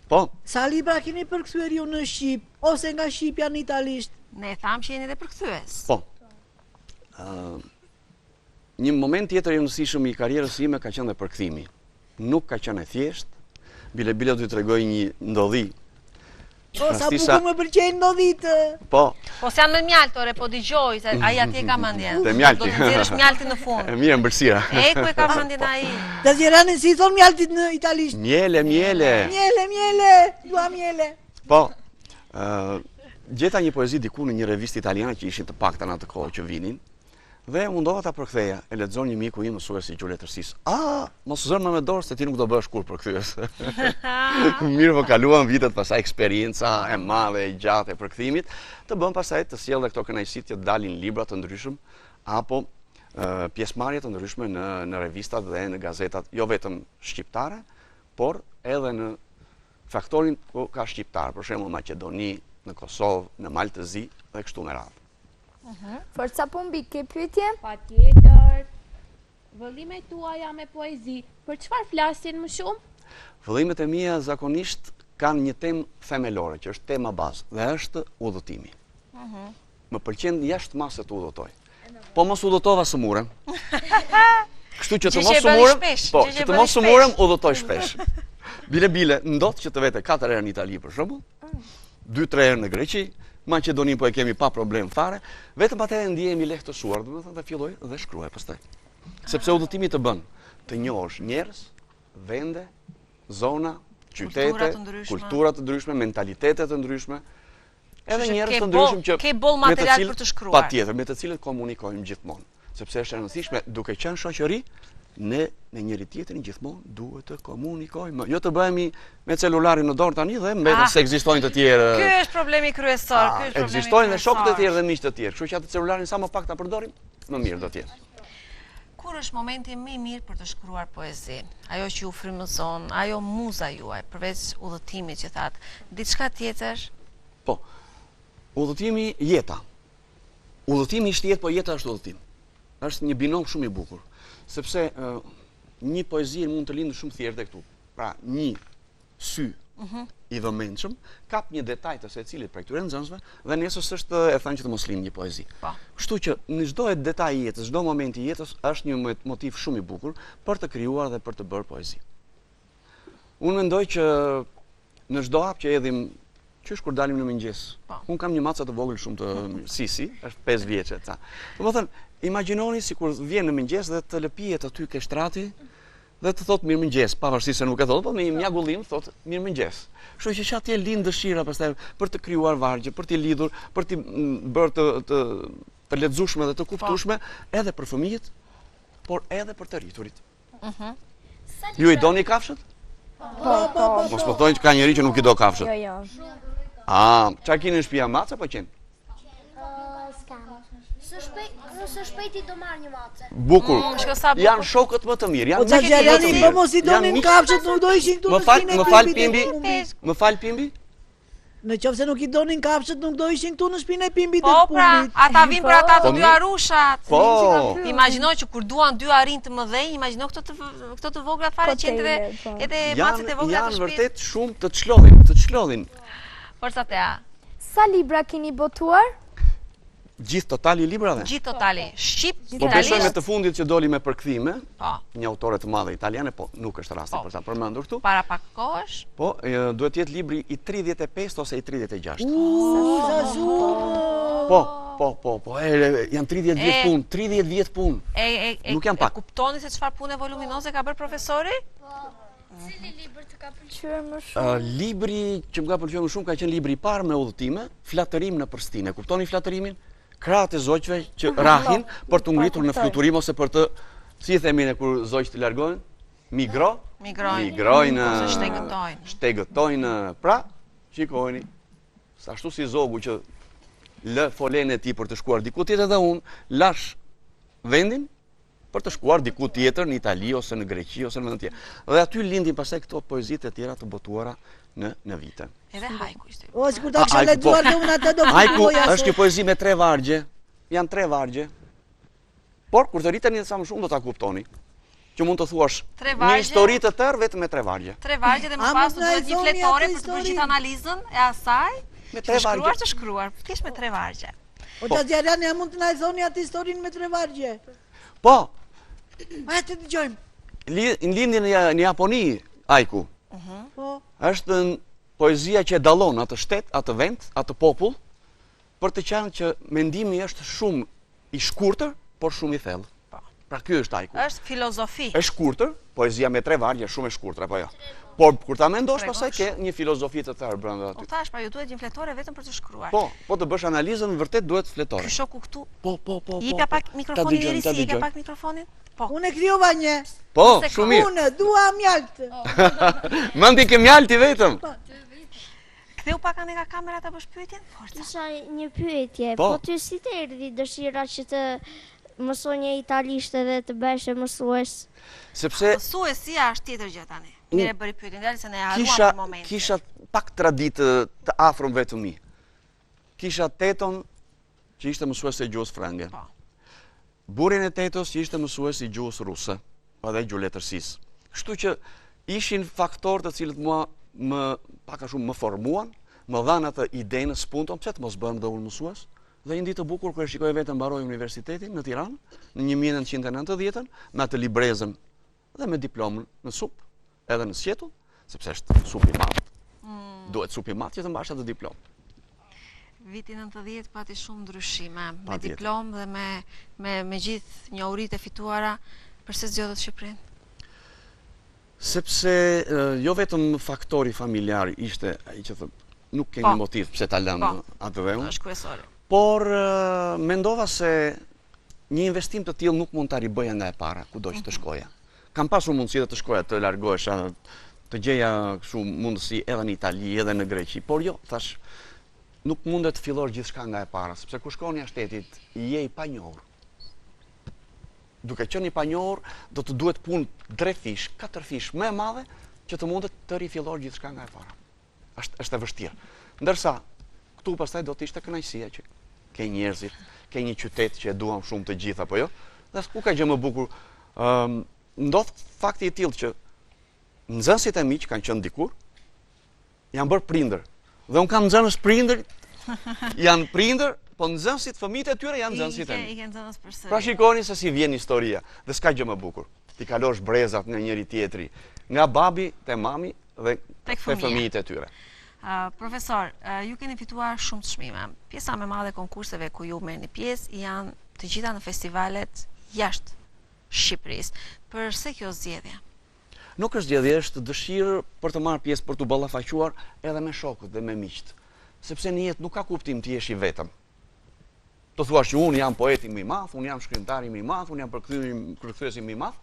Po. Sa libra keni përkthyer ju në shqip ose nga shqipja në italisht? Ne tham që jeni edhe përkthyes. Po. Një moment tjetër i rëndësishëm i karrierës sime ka qenë dhe përkthimi. Nuk ka qenë e thjeshtë. Bile do t'ju tregoj një ndodhi. Po, sa bukur më pëlqejnë ndodhitë. Po. Po s'jam në mjalt, ore, po dëgjoj, se ai atje ka mendjen. Te mjalti. Do të nxjerrësh mjaltin në fund. E mirë mbërsira. Ku e ka mendjen ai? Të zjerani si thon mjaltit në italisht? Miele. Miele, dua miele. Po. Gjeta një poezi diku në një revistë italiane që ishin të pakta në atë kohë që vinin. Dhe mundova ta përktheja, e lexon një miku im mësues i gjuhës letërsisë. Mos zërma me dorë se ti nuk do bëhesh kur përkthyes. Mirë, po kaluan vitet pasaj eksperjenca e madhe e gjatë e përkthimit, të bën pasaj të sjell dhe këto kënaqësitë që dalin libra të ndryshëm apo pjesëmarrje të ndryshme në revistat dhe në gazetat, jo vetëm shqiptare, por edhe në faktorin ku ka shqiptar, për shembull Maqedoni, në Kosovë, në Maltëzi dhe kështu me radhë. Forca Pumbi, ke pyetje? Patjetër. Vëllimet tuaja me poezi, për çfarë flasin më shumë? Vëllimet e mia zakonisht kanë një temë themelore, që është tema bazë, dhe është udhëtimi. Më pëlqen jashtë masë të udhëtoj. Po mos udhëtova së murem. Kështu që të mos së murem, udhëtoj shpesh. Bile, ndodh që të vete 4 herë në Itali për shembull, 2-3 herë në Greqi, Maqedonin po e kemi pa problem fare, vetëm atëherë ndihemi lehtësuar, domethënë dhe filloj dhe shkruaj pastaj. Sepse udhëtimi të bën të njohësh njerëz, vende, zona, qytete, kultura të ndryshme, mentalitetet të ndryshme, edhe njerëz të ndryshëm që ke boll material për të shkruar. Patjetër, me të cilët komunikojmë gjithmonë, sepse është e rëndësishme duke qenë shoqëri, ne në njëri tjetrin gjithmonë duhet të komunikojmë. Jo të bëhemi me celularin në dorë tani dhe mbetën se ekzistojnë të tjerë. Ky është problemi kryesor, Ekzistojnë dhe shokët e tjerë dhe miqtë të tjerë. Kështu që atë celularin sa më pak ta përdorim, më mirë do të jetë. Kur është momenti më i mirë për të shkruar poezi? Ajo që ju frymëzon, ajo muza juaj, përveç udhëtimit që thatë, diçka tjetër? Po. Udhëtimi, jeta. Udhëtimi është jetë, po jeta është udhëtim. Është një binom shumë i bukur. Sepse një poezi mund të lindë shumë thjesht këtu. Pra, një sy i vëmendshëm kap një detaj të secilit prej këtyre nxënësve dhe nesër është e thënë që të mos lindë një poezi. Kështu që në çdo detaj i jetës, çdo moment i jetës është një motiv shumë i bukur për të krijuar dhe për të bërë poezi. Unë mendoj që në çdo hap që edhim, qysh kur dalim në mëngjes. Unë kam një maca të vogël shumë të Sisi, është 5 vjeçe ca. Domethënë, imagjinoni sikur vjen në mëngjes dhe të lëpihet aty ke shtrati dhe të thot mirëmëngjes, pavarësisht se nuk e thot, po me një mjagullim thot mirëmëngjes. Kështu që atje lind dëshira pastaj për të krijuar vargje, për të lidhur, për të bërë të të lexueshme dhe të kuptueshme edhe për fëmijët, por edhe për të rriturit. Ju i doni kafshët? Mos më thonë që ka njëri që nuk i do kafshët. Jo. Çfarë keni në shtëpi, mace apo qen? Së shpejti do marrë një mace. Bukur. Janë shokët më të mirë, Po janë miqët më të Xherani, po mirë. mos i donin kafshët, nuk do ishin këtu në spinë. Më fal Pimbi? Në qoftë se nuk i donin kafshët, nuk do ishin këtu në shpinën e Pimbit Po të pra, pumbit. ata vin për ata të dy arushat. Po. Imagjino që kur duan dy arin të mëdhenj, imagjino këto të vogla fare që edhe macet e vogla të Janë shtëpisë. vërtet shumë të çlodhin. Forca tea. Sa libra keni botuar? Gjithë totali librave. Gjithë totali. Shqip, Po besoj me italisht. të fundit që doli me përkthime, Po. një autore të madhe italiane, po nuk është rasti për ta përmendur këtu. Para pak kohësh. Po, duhet jetë libri i 35 ose i 36. Sa shumë. Po, janë 30 vjet punë, 30 vjet punë. Nuk janë pak. E kuptoni se çfarë pune voluminoze ka bërë profesori? Cili libër të ka Pëlqyer më shumë? Libri që më ka pëlqyer më shumë ka qenë libri i parë me udhëtime, Flatërim në përstinë. Kuptoni flatërimin? Krahët e zogjve që rahin për të ngritur në fluturim ose për të, si i themi ne kur zogjt largohen, migrojnë, shtegëtojnë. Pra, shikojeni, ashtu si zogu që lë folen e tij për të shkuar diku tjetër dhe unë lash vendin për të shkuar diku tjetër në Itali ose në Greqi ose në vende tjetër. Dhe aty lindin pastaj këto poezitë e tjera të botuara në vite. Edhe haiku ishte. O, sikur ta kisha lexuar dhe unë atë do Haiku kuptoja. është një poezi me 3 vargje, janë 3 vargje. Por kur të rriteni sa më shumë do ta kuptoni. Që mund të thuash një histori të tërë vetëm me 3 vargje. 3 vargje dhe më pas duhet një fletore për të bërë gjithë analizën e asaj. Me 3 vargje. Të shkruar, thjesht me 3 vargje. O ta Xherani, a mund të na thoni atë historinë me 3 vargje? Po, Hajde të dëgjojmë. në lindjen në Japoni, haiku, Po. është poezia që e dallon atë shtet, atë vend, atë popull, për të qenë që mendimi është shumë i shkurtër, por shumë i thellë. Pra ky është haiku. Është filozofi. Është shkurtër, poezia me 3 vargje është shumë e shkurtër apo jo. Por kur ta mendosh pastaj ke një filozofi të tërë brenda aty. Po thash, pra ju duhet një fletore vetëm për të shkruar. Po të bësh analizën vërtet duhet fletore. Ky shoku këtu. Po. Jepja pak mikrofonin deri si jepja pak mikrofonin. Po. Unë e krijova një. Po, shumë mirë. Unë dua mjalt. Mandi ke mjalti vetëm. Ktheu pak anë nga kamera ta bësh pyetjen? Forca. Isha një pyetje, Po. po ty si të erdhi dëshira që të mësonje italisht edhe të bësh mësues? Sepse Mësuesia është tjetër gjë tani. Mire bëri pyetjen, dali se ne haruam kisha për momentin. kisha pak traditë të afërm vetëm mi. Kisha teton që ishte mësues e gjuhës frënge. Po. Burrin e tetos që ishte mësues i gjuhës ruse, edhe gjuhëletërsisë. Kështu që ishin faktorë të cilët mua pak a shumë më formuan, më dhanë atë idenë, spunton, pse të mos bëm dhe unë mësues. Dhe një ditë të bukur kur e shikoj vetëm mbaroj universitetin në Tiranë në 1990 me atë librezën dhe me diplomën në sup, edhe në sqetull, sepse është sup i madh. Duhet sup i madh që të mbash atë diplomë. Viti 90 pati shumë ndryshime, me Patjetër. diplomë dhe me gjithë njohuritë e fituara, përse zgjodhët Shqipërinë? Sepse jo vetëm faktori familjar ishte ai që nuk kemi motiv pse ta lëmë atë dhe unë, Është kryesore. por mendova se një investim të tillë nuk mund ta ribëja nga e para, kudo që të shkoja. Kam pasur mundësi të shkoja, të largohesha, të gjeja kështu mundësi edhe në Itali, edhe në Greqi, por jo, thash, nuk mundet të fillosh gjithçka nga e para, sepse kur shkon jashtë shtetit, je i panjohur. Duke qenë i panjohur, do të duhet punë 3 fish, 4 fish më e madhe që të mundet të rifillosh gjithçka nga e para. Është e vështirë. Ndërsa këtu pastaj do të ishte kënaqësia që ke njerëzit, ke një qytet që e duam shumë të gjitha, apo jo? Dhe ku ka gjë më bukur? Ndodh fakti i tillë që nxënësit e mi që kanë qenë dikur janë bërë prindër. Dhe un kam nxënës prindër, janë prindër, po nxënësit fëmijët e tyre janë nxënësit e mi. I ke nxënës përsëri. Pra shikoni se si vjen historia dhe s'ka gjë më bukur. Ti kalosh brezat nga njëri tjetri, nga babi te mami dhe Tek te fëmijët e tyre. Profesor, ju keni fituar shumë çmime. Pjesa më e madhe e konkurseve ku ju merrni pjesë janë të gjitha në festivalet jashtë Shqipërisë. Përse kjo zgjedhje? Nuk është zgjedhje, është dëshirë për të marrë pjesë, për të ballafaquar edhe me shokët dhe me miqt. Sepse në jetë nuk ka kuptim të jesh i vetëm. Të thuash që unë jam poeti më i madh, unë jam shkrimtari më i madh, unë jam përkthyesi më i madh,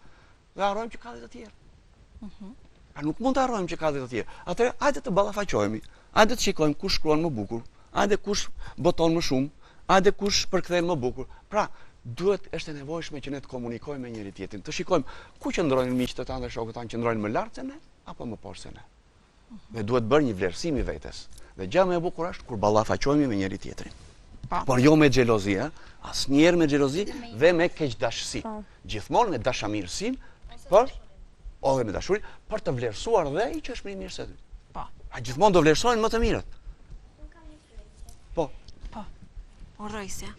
dhe harrojmë që ka dhe të tjerë. A nuk mund të harrojmë që ka dhe të tjerë. Atëherë, hajde të ballafaqohemi, hajde të shikojmë kush shkruan më bukur, hajde kush boton më shumë, hajde kush përkthen më bukur. Pra, është e nevojshme që ne të komunikojmë me njëri tjetrin, të shikojmë ku qëndrojnë miqtë tanë dhe shokët tanë, qëndrojnë më lart se ne apo më poshtë se ne. Dhe duhet bërë një vlerësim i vetes. Dhe gjë më e bukur është kur ballafaqohemi me njëri tjetrin. Por jo me xhelozi, asnjëherë me xhelozi dhe me keqdashësi. Gjithmonë me dashamirësinë, ose me dashuri, për të vlerësuar dhe i që është më i mirë se ty. A gjithmonë do vlerësojnë më të mirët. Po. Urrojsja.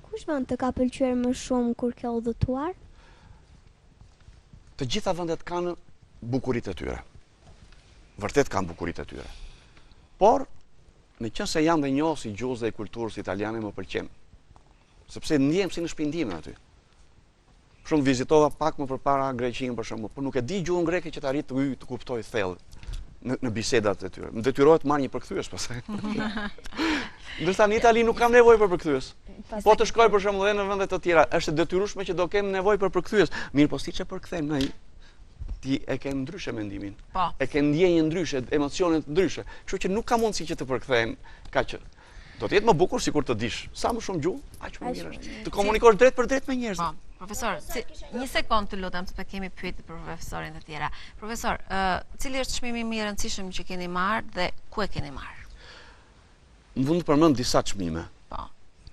Kush vend të ka pëlqyer më shumë kur ke udhëtuar? Të gjitha vendet kanë bukuritë e tyre. Vërtet kanë bukuritë e tyre. Por në qënë se jam dhe njohë si gjuhës dhe kulturës italiane më pëlqen. Sepse ndjem si në shpindime aty. Shumë vizitova pak më përpara Greqinë për shembull, por nuk e di gjuhën greke që të arrit të kuptoj thellë në bisedat e tyre. Më detyrohet të marr një përkthyes pastaj. Ndërsa në Itali nuk kam nevojë për përkthyes. Po të shkoj për shembull edhe në vende të tjera, është detyrueshme që do kem nevojë për përkthyes. Mirë, po siç e përkthejmë ne, ti e ke ndryshe mendimin. E ke ndjenjë ndryshe, emocione ndryshe. Kështu që nuk ka mundësi që të përkthehen kaq. Do të jetë më bukur sikur të dish sa më shumë gjuhë, aq më mirë është. Të komunikosh drejt për drejt me njerëzit. Profesor, një sekond të lutem, sepse kemi pyetje për profesorin e tjera. Profesor, cili është çmimi më i rëndësishëm që keni marrë dhe ku e keni marrë? Më vjen të përmend disa çmime.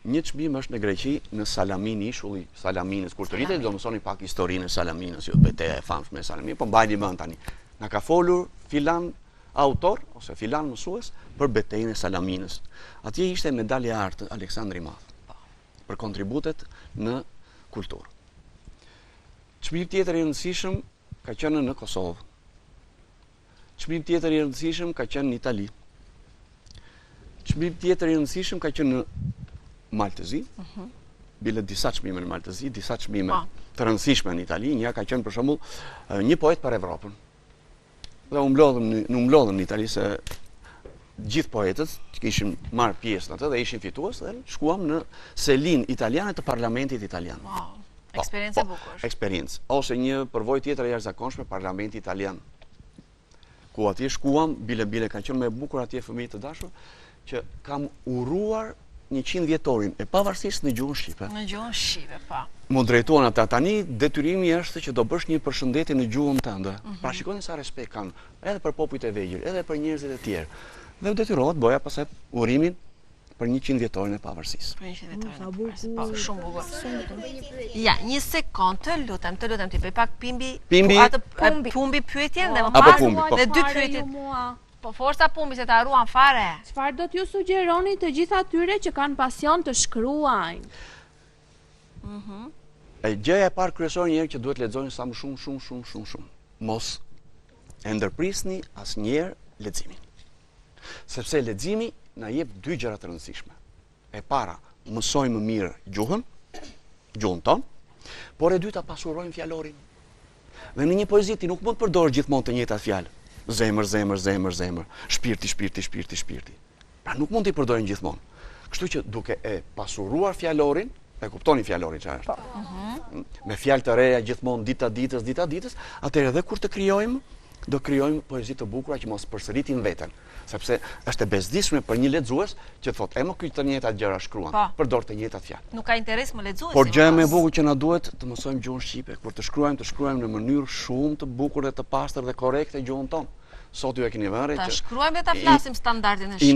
Një çmim është në Greqi, në Salamin, ishulli Salaminës. Kur të rritej do mësoni pak historinë e Salaminës, jo betejë e famshme e Salaminës, po mbajni mend tani. Na ka folur filan autor ose filan mësues për betejën e Salaminës. Atje ishte medalja e artë Aleksandri i Madh për kontributet në kulturë. Çmim tjetër i rëndësishëm ka qenë në Kosovë. Çmim tjetër i rëndësishëm ka qenë në Itali. Çmim tjetër i rëndësishëm ka qenë në Maltëzi, bile disa çmime në Maltëzi, disa çmime të rëndësishme në Itali, një ka qenë për shembull një poet për Evropën. Dhe u mblodhëm në Itali se gjithë poetët që kishin marrë pjesë në atë dhe ishin fitues dhe shkuam në selin italiane të parlamentit italian. Eksperiencë e bukur. Eksperiencë. Ose një përvojë tjetër e jashtëzakonshme parlamenti italian. Ku atje shkuam, bile ka qenë më e bukur atje fëmijë të dashur që kam uruar 100 vjetorin e pavarësisht në gjuhën shqipe. Në gjuhën shqipe, po. Mu drejtuan ata tani, detyrimi është që do bësh një përshëndetje në gjuhën tënde. Pra shikoni sa respekt kanë edhe për popujt e vegjël, edhe për njerëzit e tjerë. Dhe u detyrohet boja pastaj urimin për 100 vjetorin e pavarësisë. Për 100 vjetorin e pavarësisë. Po, shumë bukur. Ja, një sekond, të lutem ti bëj pak pumbi pyetjen dhe më pas dhe dy pyetje. Po forca pumbi se ta ruan fare. Çfarë do t'ju sugjeroni të gjithë atyre që kanë pasion të shkruajnë? Gjëja e parë kryesore njerë që duhet lexojnë sa më shumë. Mos e ndërprisni asnjëherë leximin. Sepse leximi na jep dy gjëra të rëndësishme. E para, mësojmë më mirë gjuhën tonë, por e dyta pasurojmë fjalorin. Dhe në një poezi ti nuk mund të përdorësh gjithmonë të njëjtat fjalë. Zemër, shpirti. Pra nuk mund t'i përdorin gjithmonë. Kështu që duke e pasuruar fjalorin, e kuptoni fjalorin çfarë është. Me fjalë të reja gjithmonë dita ditës, atëherë edhe kur të krijojmë, do krijojmë poezi të bukura që mos përsëritin veten. Sepse është e bezdishme për një lexues që thotë, "Emo këto të njëjtat gjëra shkruan, përdor të njëjtat fjalë." Nuk ka interes më lexuesi. Por gjëja më e bukur që na duhet të mësojmë gjuhën shqipe, kur të shkruajmë në mënyrë shumë të bukur dhe të pastër dhe korrekte gjuhën tonë. Sot ju e keni vënë që ta shkruajmë dhe ta flasim standardin e shqip.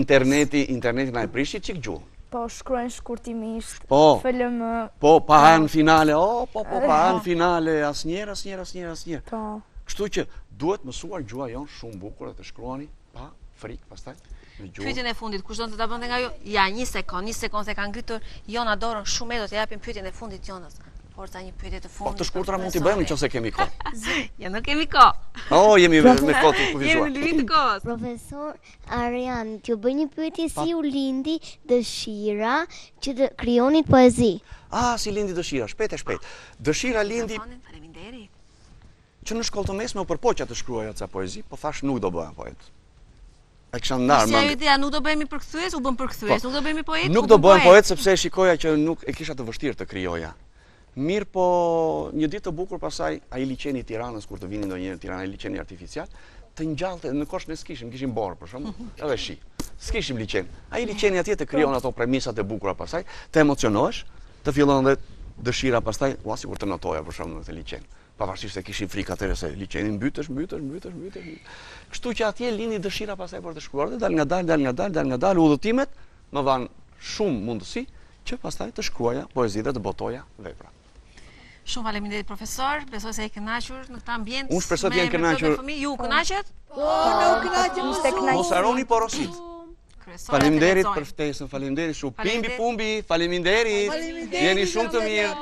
Interneti na e prishi çik gjuhën. Po shkruajnë shkurtimisht. FLM. Po pa hanë finale, pa hanë finale, asnjëherë. Po. Kështu që duhet mësuar gjuha jonë shumë bukur dhe të shkruani pa frikë pastaj në gjuhë. Pyetjen e fundit, kush do të ta bënte nga ju? Ja, një sekond se ka ngritur Jona dorën shumë, do të japim pyetjen e fundit Jonës. Forca një pyetje të fundit. Po të shkurtra mund t'i bëjmë nëse kemi kohë. Ja, nuk kemi kohë. Jemi me kohë të kufizuar. Jemi në limit të kohës. Profesor Arian, t'ju bëj një pyetje si u lindi dëshira që të krijoni poezi? Si lindi dëshira, shpejt. Dëshira lindi Faleminderit. Që në shkollë të mesme u përpoqja të shkruaja ca poezi, po thash nuk do bëhem poet. e kisha ndarë. Si ajo ideja, nuk do bëhemi përkthyes, u bën përkthyes, nuk do bëhemi poet, Nuk do bëhem poet sepse shikoja që nuk e kisha të vështirë të krijoja. Mirë po, një ditë të bukur pasaj, ai liçeni i Tiranës, kur të vini ndonjëherë në Tiranë, ai liçeni artificial, të ngjallte, në kosh ne s'kishim, kishim borë për shembull, edhe shi. S'kishim liçen. Ai liçeni atje të krijon ato premisat e bukura pasaj, të emocionohesh, të fillon edhe dëshira pastaj, ua sikur të notoja për shembull në këtë liçen. Pavarësisht se kishim frikë atëherë se liçeni mbytesh. Kështu që atje lindi dëshira pastaj për të shkruar dhe dal ngadal udhëtimet më dhanë shumë mundësi që pastaj të shkruaja poezi dhe të botoja vepra. Shumë faleminderit profesor, besoj se e kënaqur në këtë ambient. Unë shpresoj të jenë kënaqur. Ju kënaqet? Nuk kënaqem. Mos harroni porosit. Faleminderit për ftesën, faleminderit shumë. Pumbi, faleminderit. Jeni shumë të mirë.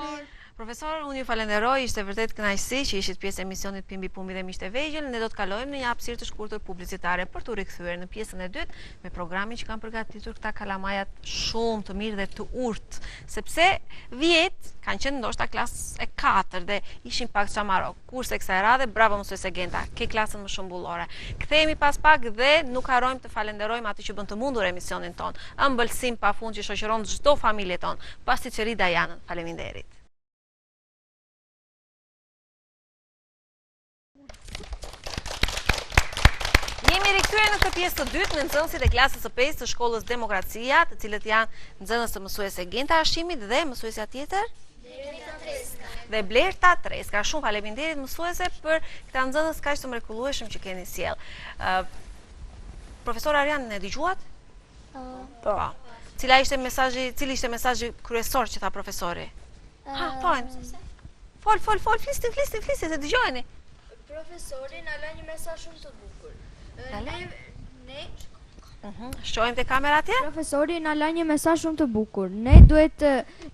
Profesor, unë ju falenderoj, ishte vërtet kënaqësi që ishit pjesë e emisionit Pimbi Pumbi dhe Miqtë e Vegjël. Ne do të kalojmë në një hapësirë të shkurtër publicitare për t'u rikthyer në pjesën e dytë me programin që kanë përgatitur këta kalamajat shumë të mirë dhe të urtë, sepse vjet kanë qenë ndoshta klasë e 4 dhe ishin pak çamarok. Kurse kësaj radhe, bravo mësuese Genta, ke klasën më shëmbullore. Kthehemi pas pak dhe nuk harrojmë të falenderojmë atë që bën të mundur emisionin ton. Ëmbëlsim pafund që shoqëron çdo familje ton. Pasticeri Dajanën, faleminderit. Jemi rikthyer në këtë pjesë të dytë me nxënësit e klasës së 5 të shkollës Demokracia, të cilët janë nxënës të mësuese Genta Hashimit dhe mësuesja tjetër dhe Blerta Treska. Shumë faleminderit mësuese për këta nxënës kaq të mrekullueshëm që keni sjell. Profesor Arian, e dëgjuat? Po. Cili ishte mesazhi kryesor që tha profesori? Fol, flisni, se dëgjojeni. Profesori na la një mesazh shumë të bukur. Shojmë te kamera atje? Profesori na la një mesazh shumë të bukur. Ne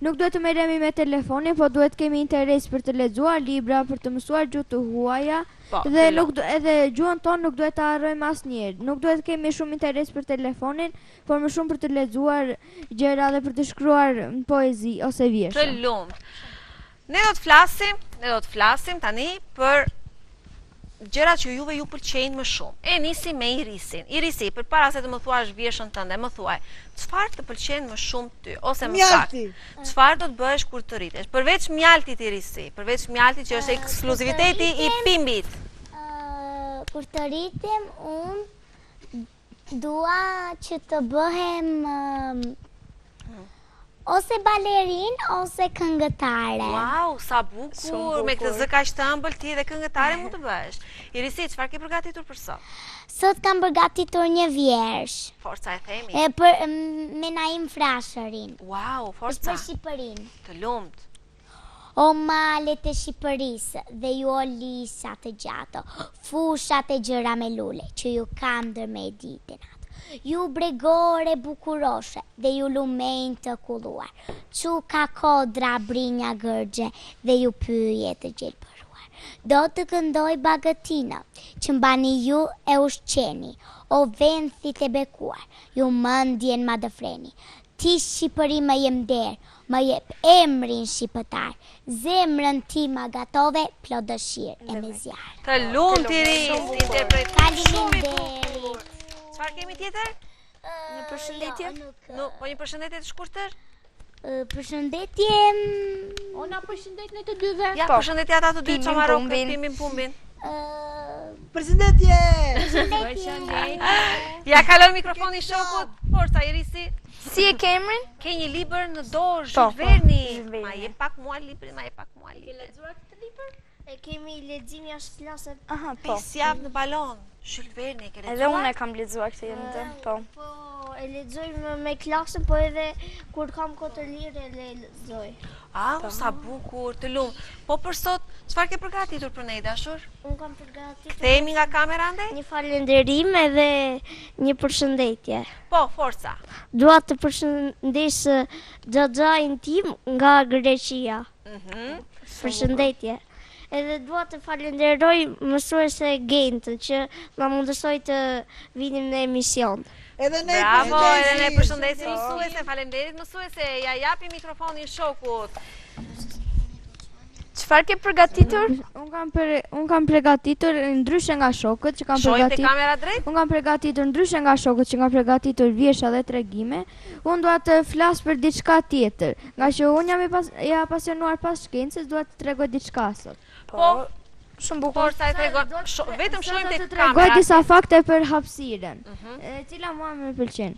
nuk duhet të merremi me telefonin, po duhet kemi interes për të lexuar libra, për të mësuar gjuhë të huaja, dhe edhe gjuhën tonë nuk duhet të harrojmë asnjëherë. Nuk duhet kemi shumë interes për telefonin, por më shumë për të lexuar gjëra dhe për të shkruar poezi ose vjershe. Të lumt. Ne do të flasim tani për gjërat që juve ju pëlqejnë më shumë. E nisi me Irisin. Irisi, përpara se të më thuash vjershën tënde, më thuaj, çfarë të pëlqen më shumë ty ose më saktë? Çfarë do të bëhesh kur të rritesh? Përveç mjaltit Irisi, përveç mjaltit që është ekskluziviteti i Pimbit. Kur të rritem, unë dua që të bëhem ose balerin ose këngëtare. Wow, sa bukur! Me këtë zë kaq të ëmbël ti dhe këngëtare mund të bëhesh. Irisi, çfarë ke përgatitur për sot? Sot kam përgatitur një vjersh. Forca e themi. Me Naim Frashërin. Wow, forca. Për Shqipërinë. Të lumt. O malet e Shqipërisë dhe ju o lisat të gjato, fushat e gjëra me lule, që ju kam ndër me ditën atë. Ju bregore bukuroshe dhe ju lumejnë të kulluar, që ka kodra brinja gërgje dhe ju pyje të gjelpëruar. Do të këndoj bagëtina, që mbani ju e ushqeni, o vendhit e bekuar, ju mëndjen ma dëfreni. Ti Shqipëri më jem derë, më jep emrin shqipëtar, zemrën ti më gatove, plot dëshirë e me zjarë. Të lumt Iris, Faleminderit. Çfarë kemi tjetër? Një përshëndetje? Po një përshëndetje të shkurtër? Përshëndetje. Ona përshëndet në të dyve. Ja, përshëndetje ata të dy çamarok, Pimbin Pumbin. Përshëndetje. Ja kalon mikrofonin shokut. Forca Irisi. Si e ke emrin? Ke një libër në dorë, Jules Verne. Ma jep pak mua librin, Ke lexuar këtë libër? E kemi lexim jashtë klasës. 5 javë në balon. Jules Verne ke lexuar? Edhe unë e kam lexuar këtë herë, po. Po, e lexoj me klasën, po edhe kur kam kohë të lirë e lexoj. Sa bukur, të lumt. Po për sot, çfarë ke përgatitur për ne, dashur? Unë kam përgatitur. Kthehemi nga kamera ande? Një falënderim edhe një përshëndetje. Po, forca. Dua të përshëndes xhaxhain tim nga Greqia. Përshëndetje. Edhe dua të falenderoj mësuese Gentën që na mundësoi të vinim në emision. Bravo, edhe ne përshëndesim mësuese, faleminderit mësuese, ja japi mikrofonin shokut. Çfarë ke përgatitur? Unë kam përgatitur ndryshe nga shokët që kam Shojmë te përgatitur. kamera drejt? Unë kam përgatitur ndryshe nga shokët që kam përgatitur vjesha dhe tregime. Unë dua të flas për diçka tjetër. Nga që unë jam i apasionuar pas shkencës, dua të tregoj diçka sot. Po, shumë bukur. Forca e tregon. Vetëm shojmë te Tregoj kamera. disa fakte për hapësirën, e cila mua më pëlqen.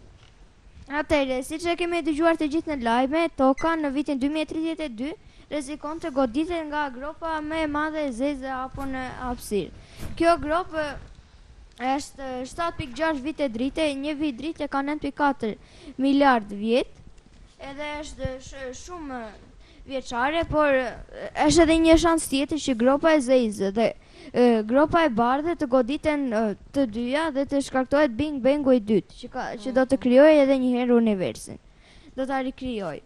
Atëherë, siç e kemi dëgjuar të gjithë në lajme, toka në vitin 2032 rrezikon të goditet nga gropa më e madhe e zezë apo në hapësirë. Kjo grop është 7.6 vite drite, një vit drite ka 9.4 miliard vjet, edhe është shumë vjeçare, por është edhe një shans tjetër që gropa e zezë dhe gropa e bardhë të goditen të dyja dhe të shkaktohet Big Bangu i dytë, që do të krijojë edhe një herë universin. Do ta rikrijojë.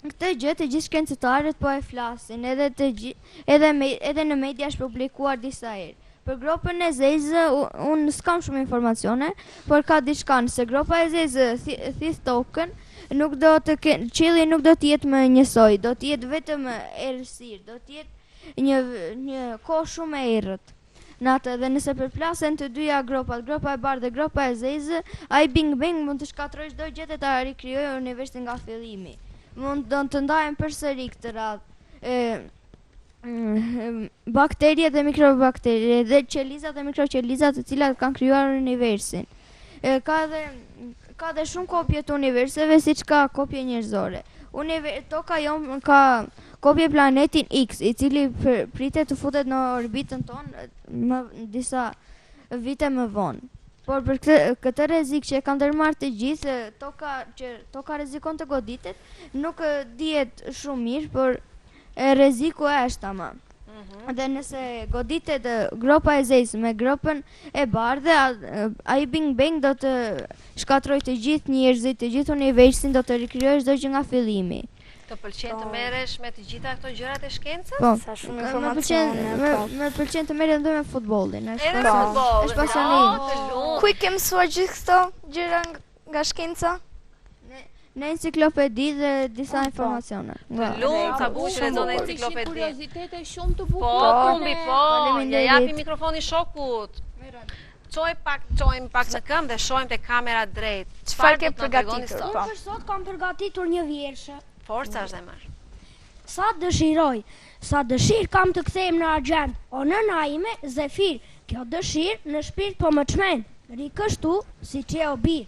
Këtë gjë të gjithë shkencëtarët po e flasin, edhe në media është publikuar disa herë. Për gropën e zezë unë s'kam shumë informacione, por ka diçka, nëse gropa e zezë thith tokën, qielli nuk do të jetë më njësoj, do të jetë vetëm errësirë, do të jetë një kohë shumë e errët. Natë, dhe nëse përplasen të dyja gropat, gropa e bardhë dhe gropa e zezë, ai Big Bang mund të shkatërrojë çdo gjë dhe ta rikrijojë universin nga fillimi. Mund të ndahen përsëri këtë radhë bakterie dhe mikrobakterie dhe qelizat dhe mikroqelizat të cilat kanë krijuar universin. Ka dhe shumë kopje të universive, siç ka kopje njerëzore. Toka jon ka kopje planetin X, i cili pritet të futet në orbitën tonë në disa vite më vonë. Por për këtë rrezik që e kanë ndërmarrë të gjithë, toka rrezikon të goditet, nuk dihet shumë mirë, por rreziku është ama. Dhe nëse goditet gropa e zezë me gropën e bardhë, ai Big Bang do të shkatërrojë të gjithë njerëzit, të gjithë universin, do të rikrijojë çdo gjë nga fillimi. Të pëlqen të merresh me të gjitha këto gjërat e shkencës? Po, sa shumë informacione. Më pëlqen të merrem me futbollin. Edhe futboll. Është pasionim. Ku i ke mësuar gjithë këto gjëra nga shkenca? Në enciklopedi dhe disa informacione. Sa bukur lexon enciklopedi. Kuriozitete shumë të Po, bukura. kumbi, po. Ja japi mikrofonin shokut. Çojmë pak në këmbë dhe shohim te kamera drejt. Çfarë ke përgatitur? Unë për sot kam përgatitur një vjershe. Forca është zemër. Sa dëshirë kam të kthejmë në argjend, o nëna ime Zefir, kjo dëshirë në shpirt po më çmen, ri kështu si që o bir.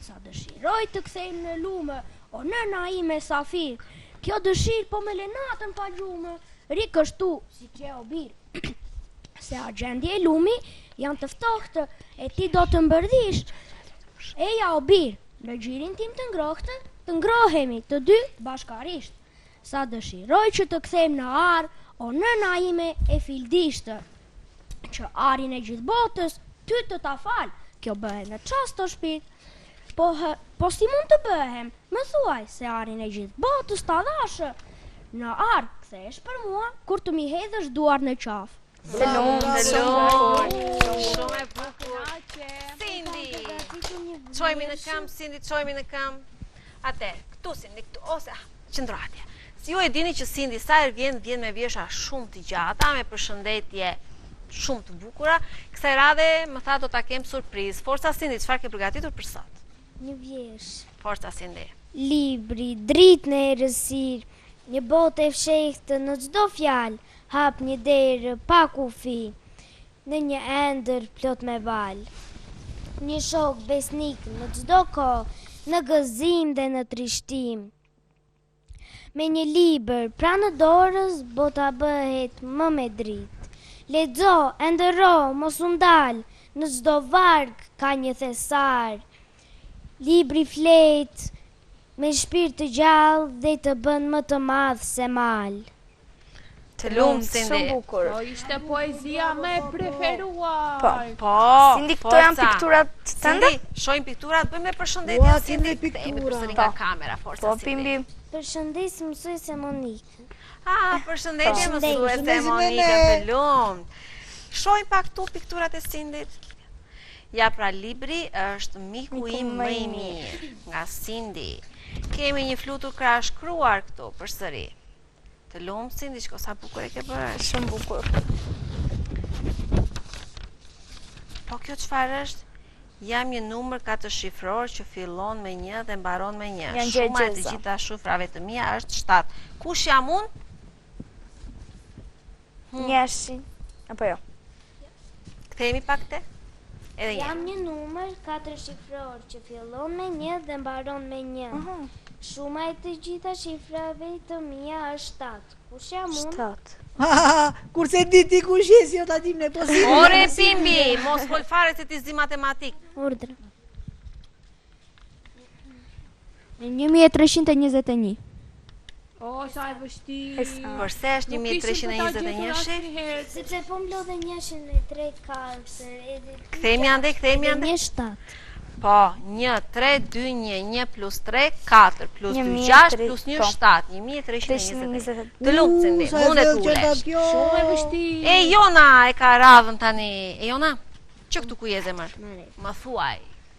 Sa dëshiroj të kthejmë në lume, o nëna ime Safir, kjo dëshirë po me lenatën pa gjume, ri kështu si që o bir. Se argjendi e lumi janë të ftohtë, e ti do të mbërdhish. Eja o bir, në gjirin tim të ngrohtë, të ngrohemi të dy bashkarisht. Sa dëshiroj që të kthejmë në ar, o nëna ime e fildishtë. Që arin e gjithë botës, ty të ta falë, kjo bëhe në qast të shpirt. Po si mund të bëhem, më thuaj se arin e gjithë botës të dhashë. Në ar, kthesh për mua, kur të mi hedhësh duar në qafë. Shumë e bukur. Cindy. Çojmë në këmbë, Cindy, çojmë në këmbë. Atë, këtu Cindy, këtu ose qëndro atje. Si ju e dini që Cindy sa herë vjen me vjesha shumë të gjata, me përshëndetje shumë të bukura. Kësaj radhe më tha do ta kem surprizë. Forca Cindy, çfarë ke përgatitur për sot? Një vjesh. Forca Cindy. Libri, dritë në errësirë, një botë e fshehtë në çdo fjalë, hap një derë pa kufi, në një ëndër plot me val. Një shok besnik në çdo kohë, në gëzim dhe në trishtim. Me një libër pranë dorës, bota bëhet më me dritë. Lexo, ëndërro, mos u ndal, në çdo varg ka një thesar. Libri flet me shpirt të gjallë dhe të bën më të madh se mal. Të lumë, Cindy. Shumë bukur. Po ishte poezia me preferuar. Po. Cindy, këto janë pikturat tënde? Cindy, shohim pikturat, bëjmë përshëndetje Cindy, kthehemi përsëri nga kamera, forca Cindy. Përshëndes mësuese Monikë. Përshëndetje mësuese Monikë, të lumt. Shohim pak këtu pikturat e Cindyt. Ja, pra, libri është Miku im më i mirë, nga Cindy. Kemi një flutur krah shkruar këtu përsëri. Të lumsin, diçka sa bukur e ke bërë. Shumë bukur. Po kjo çfarë është? Jam një numër 4 shifror që fillon me 1 dhe mbaron me 1. Janë Shuma e të gjëza. gjitha shifrave të mia është 7. Kush jam unë? Njeshi. Apo jo? Kthehemi pak te? Edhe një. Jam një numër 4 shifror që fillon me 1 dhe mbaron me 1. Shuma e të gjitha shifrave të mia është 7. Kush jam unë? 7. Kurse di ti kush je, si jo ta dim ne, po si. Ore Pimbi, mos fol fare se ti zdi matematik. Urdhër. Në 1321. O, sa e vështirë. Përse është 1321-shi? Sepse po mblodhe njëshin në 3 4. Kthehemi ande. Një 7. Po, 1, 3, 2, 1, 1 plus 3, 4 plus 2, 6 plus 1, 7, 1320. Të lumë, Cindi, mund e t'ulesh. Shumë e vështirë. E Jona e ka radhën tani. E Jona, që këtu ku je zemër? Më thuaj,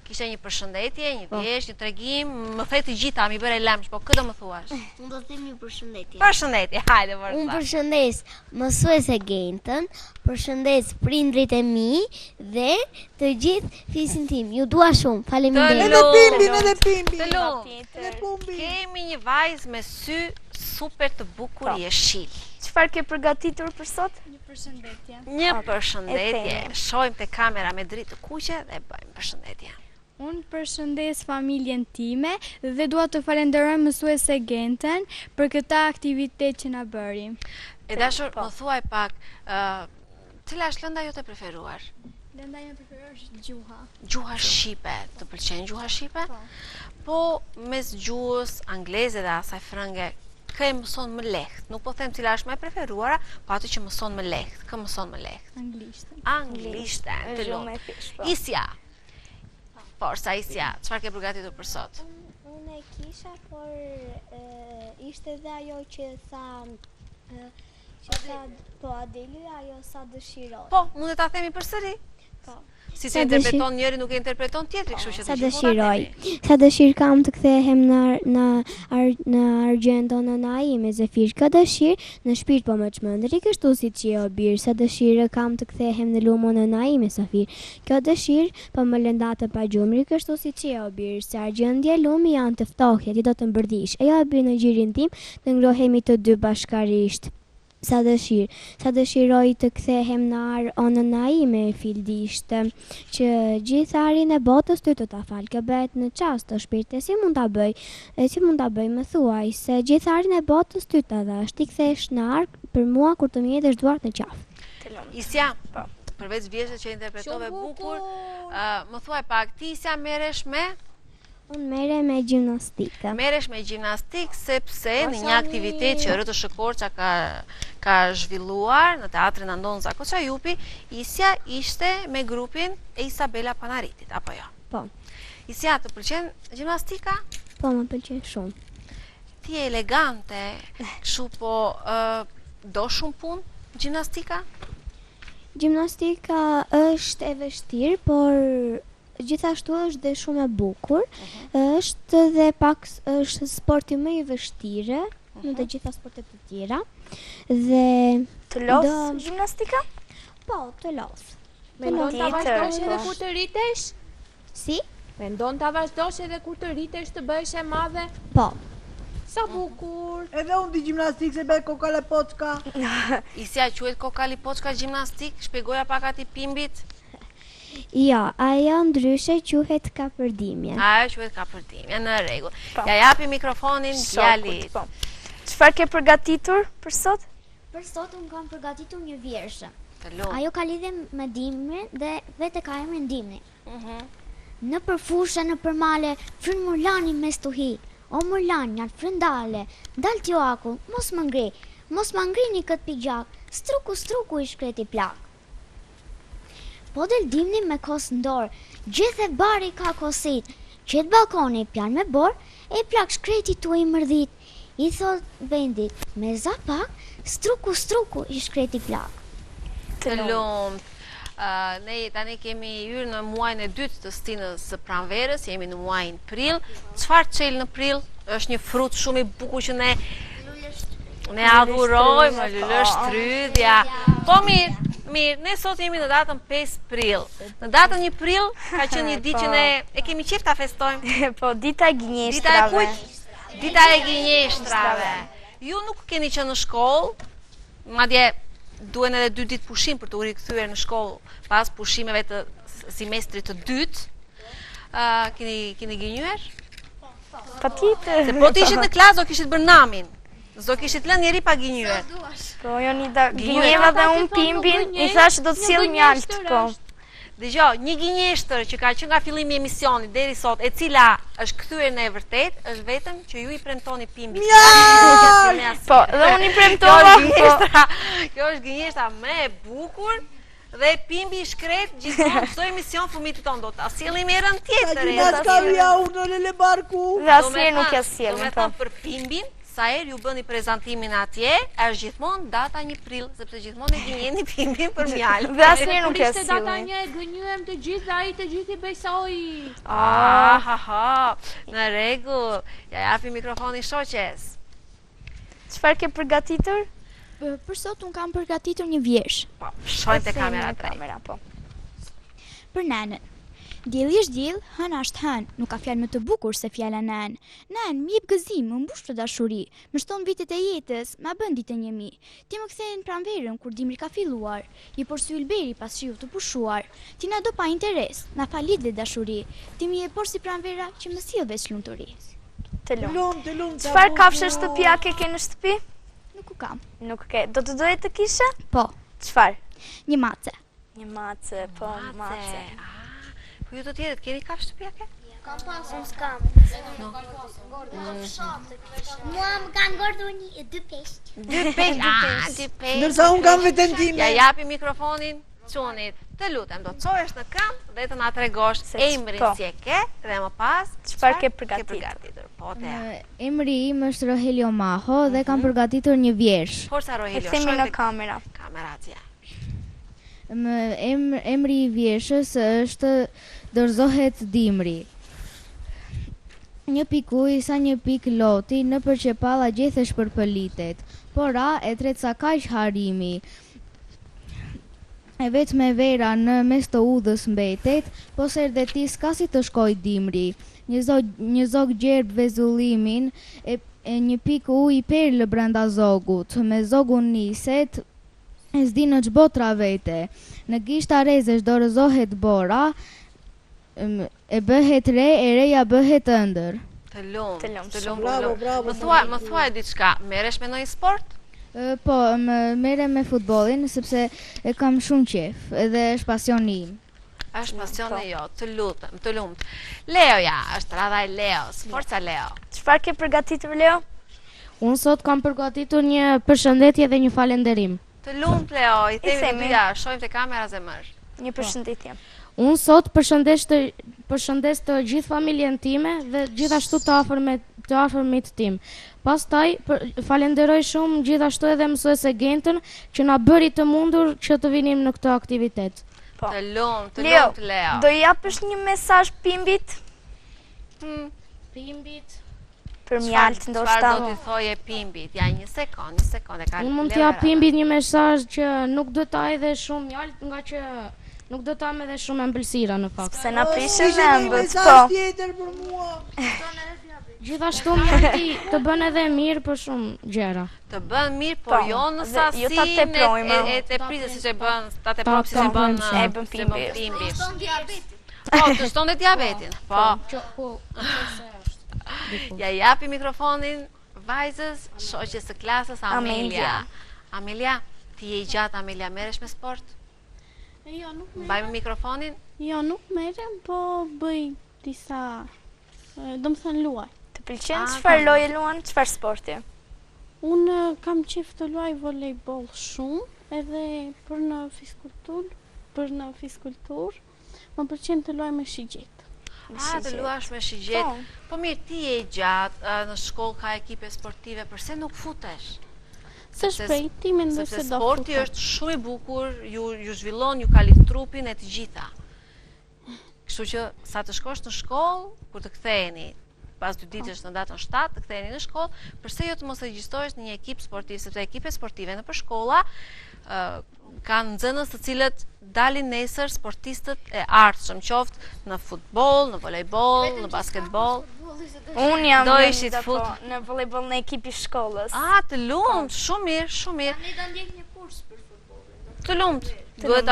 kishe një përshëndetje, një thjesht, një tregim, më the të gjitha, mi bëre lemsh, po këtë më thuash? Unë do të them një përshëndetje. Përshëndetje, hajde Unë vërsa. përshëndes mësuese Gentën, përshëndes prindrit e mi dhe të gjithë fisin tim. Ju dua shumë. Faleminderit. Edhe Pimbin, edhe Pimbin. Të lumë. Edhe Pumbi. Kemi një vajzë me sy super të bukur jeshil. Çfarë ke përgatitur për sot? Një përshëndetje. Shojmë te kamera me dritë të kuqe dhe bëjmë përshëndetje. Unë përshëndes familjen time dhe dua të falenderoj mësuese Gentën për këtë aktivitet që na bëri. E dashur, më thuaj pak, cila është lënda jote preferuar? Lënda ime preferuar është gjuha. Gjuha shqipe. Të pëlqen gjuha shqipe? Po mes gjuhës angleze dhe asaj frënge, kë e mëson më lehtë? Nuk po them cila është më e preferuara, po atë që mëson më lehtë. Kë mëson më lehtë? Anglishten. Të lumë. Isja. Forsa, Isja, çfarë ke përgatitur për sot? Unë e kisha, por ishte dhe ajo që tha po Adeli ajo sa dëshiroj. Po, mund ta themi përsëri? Po. Si se interpreton njëri nuk e interpreton tjetri, kështu që Sa dëshiroj. Sa dëshirë kam të kthehem në argjendon në naime Zefir. Ka dëshirë në shpirt po më çmendri kështu si që o birë. Sa dëshirë kam të kthehem në lumon në naime Safir. Kjo dëshirë po më lëndate pa gjumri kështu si që o birë. Se argjendje lumi janë të ftohje, ti do të mbërdish. E jo e bërë në gjirin tim të ngrohemi të dy bashkarisht. Sa dëshiroj të kthehem në onën naime fildisht, që gjithë arin e botës ty të ta falë, kë bet në qast të shpirte, si mund ta bëj më thuaj, se gjithë arin e botës ty të dhash, ti kthesh në ark për mua kur të mjetesh duart në qafë. Isja, përveç vjeshe që interpretove bukur, më thuaj pak, ti Isja merresh me? Unë mere me gjimnastikë. Meresh me gjimnastikë sepse në një aktivitet që R.T. Shëkorça ka zhvilluar në teatrin Andonza Koçajupi, Isja ishte me grupin e Isabela Panaritit, apo jo? Po. Isja, të pëlqen gjimnastika? Po, më pëlqen shumë. Ti je elegante, kështu po do shumë punë gjimnastika? Gjimnastika është e vështirë, por gjithashtu është dhe shumë e bukur, është dhe pak është sporti më i vështirë në të gjitha sportet të tjera. Dhe të los gjimnastika? Po, të los. Mendon ta vazhdosh edhe kur të rritesh? Si? Mendon ta vazhdosh edhe kur të rritesh të bëhesh e madhe? Po. Sa bukur. Edhe unë di gjimnastikë se bëj kokale poçka. Isja quhet kokali poçka gjimnastik, shpjegoja pak atij Pimbit. Jo, ajo ndryshe quhet kapërdimje. Ajo quhet kapërdimje, në rregull. Ja japi mikrofonin djalit. Çfarë ke përgatitur për sot? Për sot unë kam përgatitur një vjershë. Të lumë. Ajo ka lidhje me dimrin dhe vetë ka emrin Dimri. Në përfusha, në përmale, frynë Murlani me stuhi. O Murlan, njatë frëndale, dal t'jo aku, mos më ngri një këtë pigjak, struku i shkreti plak. Po del Dimri me kos ndor, gjithë e bari ka kosit, qëtë balkoni pjan me bor, e plak shkreti tu i mërdhit. I thot vendit, me zapak, struku i shkreti plak. Të lumt. Ne tani kemi hyrë në muajin e dytë të stinës së pranverës, jemi në muajin prill. Çfarë çel në prill? Është një frut shumë i bukur që ne Ne adhuroj, më lëllë shtrydhja. Po mirë, ne sot jemi në datën 5 prill. Në datën 1 prill ka qenë një ditë që ne e kemi qef ta festojmë. Po, dita e gënjeshtrave. Dita e gënjeshtrave. Ju nuk keni qenë në shkollë, madje duen edhe 2 ditë pushim për të u rikthyer në shkollë pas pushimeve të semestrit të dytë. Keni gënjur? Patjetër. Se po të ishit në klasë do kishit bërë namin. S'do kishit lënë njeri pa gënjur. Po, Jonida, gënjeva dhe unë pimbin, i thash do të sjell mjalt, po. Dëgjoj, një gënjeshtër që ka qenë nga fillimi i emisionit deri sot, e cila është kthyer në e vërtet, është vetëm që ju i premtoni pimbit. Po, dhe unë i premtova. Kjo është gënjeshtra më e bukur. Dhe pimbi i shkret gjithmonë çdo emision fëmijët tonë do ta sjellim erën tjetër. Dhe asnjëherë nuk ja sjellim. Domethënë për pimbin, sa herë ju bëni prezantimin atje, është gjithmonë data 1 prill, sepse gjithmonë e gënjeni pimbin për mjalë. Dhe asnjëherë nuk ja sjellim. Data 1 e gënjuem të gjithë, ai të gjithë i besoi. Në rregull. Ja japi mikrofonin shoqes. Çfarë ke përgatitur? Për sot unë kam përgatitur një vjersh. Po, shojmë te kamera po. Për nanën. Dielli është diell, hëna është hën, nuk ka fjalë më të bukur se fjala nën. Nën, më jep gëzim, më mbush të dashuri, më shton vitet e jetës, ma bën ditën një mi. Ti më kthehen pranverën kur dimri ka filluar, i porsi ylberi pas shiut të pushuar. Ti na do pa interes, na falit dhe dashuri. Ti më jep porsi pranvera që më sjell veç lumturi. Të lumt. Çfarë kafshë shtëpiake ke në shtëpi? Nuk kam. Nuk ke. Do të doje të kishe? Po. Çfarë? Një mace. Një mace, po, mace. Po ju të tjerët keni kafshë shtëpiake? Kam pas, unë s'kam. Mua më kanë ngordur 2 peshq. 2 peshq. Ndërsa unë kam veten time. Ja japi mikrofonin çunit. Të lutem, do të çohesh në këmbë dhe të na tregosh emrin si e ke dhe më pas çfarë ke përgatitur. Po te. Emri im është Rohelio Maho dhe kam përgatitur një vjersh. Forca Rohelio, themi në kamera. Kameracia. Emri i vjershës është Dorzohet Dimri. Një pik ujë sa një pik loti, në për që palla gjethesh për pëlitet, por a e tret sa kaq harimi. E vetë me vera në mes të udhës mbetet, po ser dhe ti s'ka si të shkoj dimri. Një zog gjerb vezullimin, e një pik ujë perlë brenda zogut, me zogun niset, e s'di në çbotra vete. Në gishta rezesh dorëzohet bora, e bëhet re, e reja bëhet ëndër. Të lumt. Bravo. Më thuaj diçka, merresh me ndonjë sport? Po, merrem me futbollin sepse e kam shumë qef, edhe është pasioni im. Është pasioni jo, të lumt. Leoja, është radha e Leos, forca Leo. Çfarë ke përgatitur Leo? Unë sot kam përgatitur një përshëndetje dhe një falënderim. Të lumt Leo, i themi dyja, shohim te kamera zemër. Një përshëndetje. Unë sot përshëndes të gjithë familjen time dhe gjithashtu të afërmit tim. Pastaj falenderoj shumë gjithashtu edhe mësuese Gentën që na bëri të mundur që të vinim në këtë aktivitet. Po. Të lumt Leo. Do i japësh një mesazh pimbit? Pimbit për mjalt ndoshta. Çfarë do t'i thoje pimbit? Ja, një sekond e ka. Unë mund t'jap pimbit një mesazh që nuk do ta edhe shumë mjalt, nga që nuk do ta edhe shumë ëmbëlsira në fakt. Se na prishin me ëmbël, po. Tjetër për mua. Gjithashtu mjallti të bën edhe mirë për shumë gjëra. Të bën mirë, por jo në sasinë e teprisë siç e bën, ta teprojmë siç e bën pimbi. Po, të shton dhe diabetin. Po. Ja japi mikrofonin vajzës, shoqes së klasës Amelia. Amelia, ti je i gjatë, Amelia, merresh me sport? Jo, nuk merrem. Mbaj me mikrofonin? Jo, nuk merrem, po bëj disa, do të thënë luaj. Të pëlqen çfarë loje luan, çfarë sporti? Unë kam qef të luaj volejboll shumë, edhe për në fiskultur, më pëlqen të luaj me shigjet. Të luash me shigjet. Po mirë, ti je i gjatë, në shkollë ka ekipe sportive, përse nuk futesh? Se shpejti mendoj se do futem. Sporti është shumë i bukur, ju zhvillon, ju kalit trupin e të gjitha. Kështu që sa të shkosh në shkollë, kur të ktheheni, pas 2 ditësh në datën 7 të ktheheni në shkollë, përse jo të mos regjistohesh në një ekip sportiv, sepse ekipe sportive nëpër shkolla kanë nxënës të cilët dalin nesër sportistët e ardhshëm, qoftë në futboll, në volejboll, në basketboll. Unë jam në në volejboll në ekipi shkollës. Të lumt, shumë mirë, shumë mirë. Ne do ndjek një kurs për futbollin. Të lumt. Duhet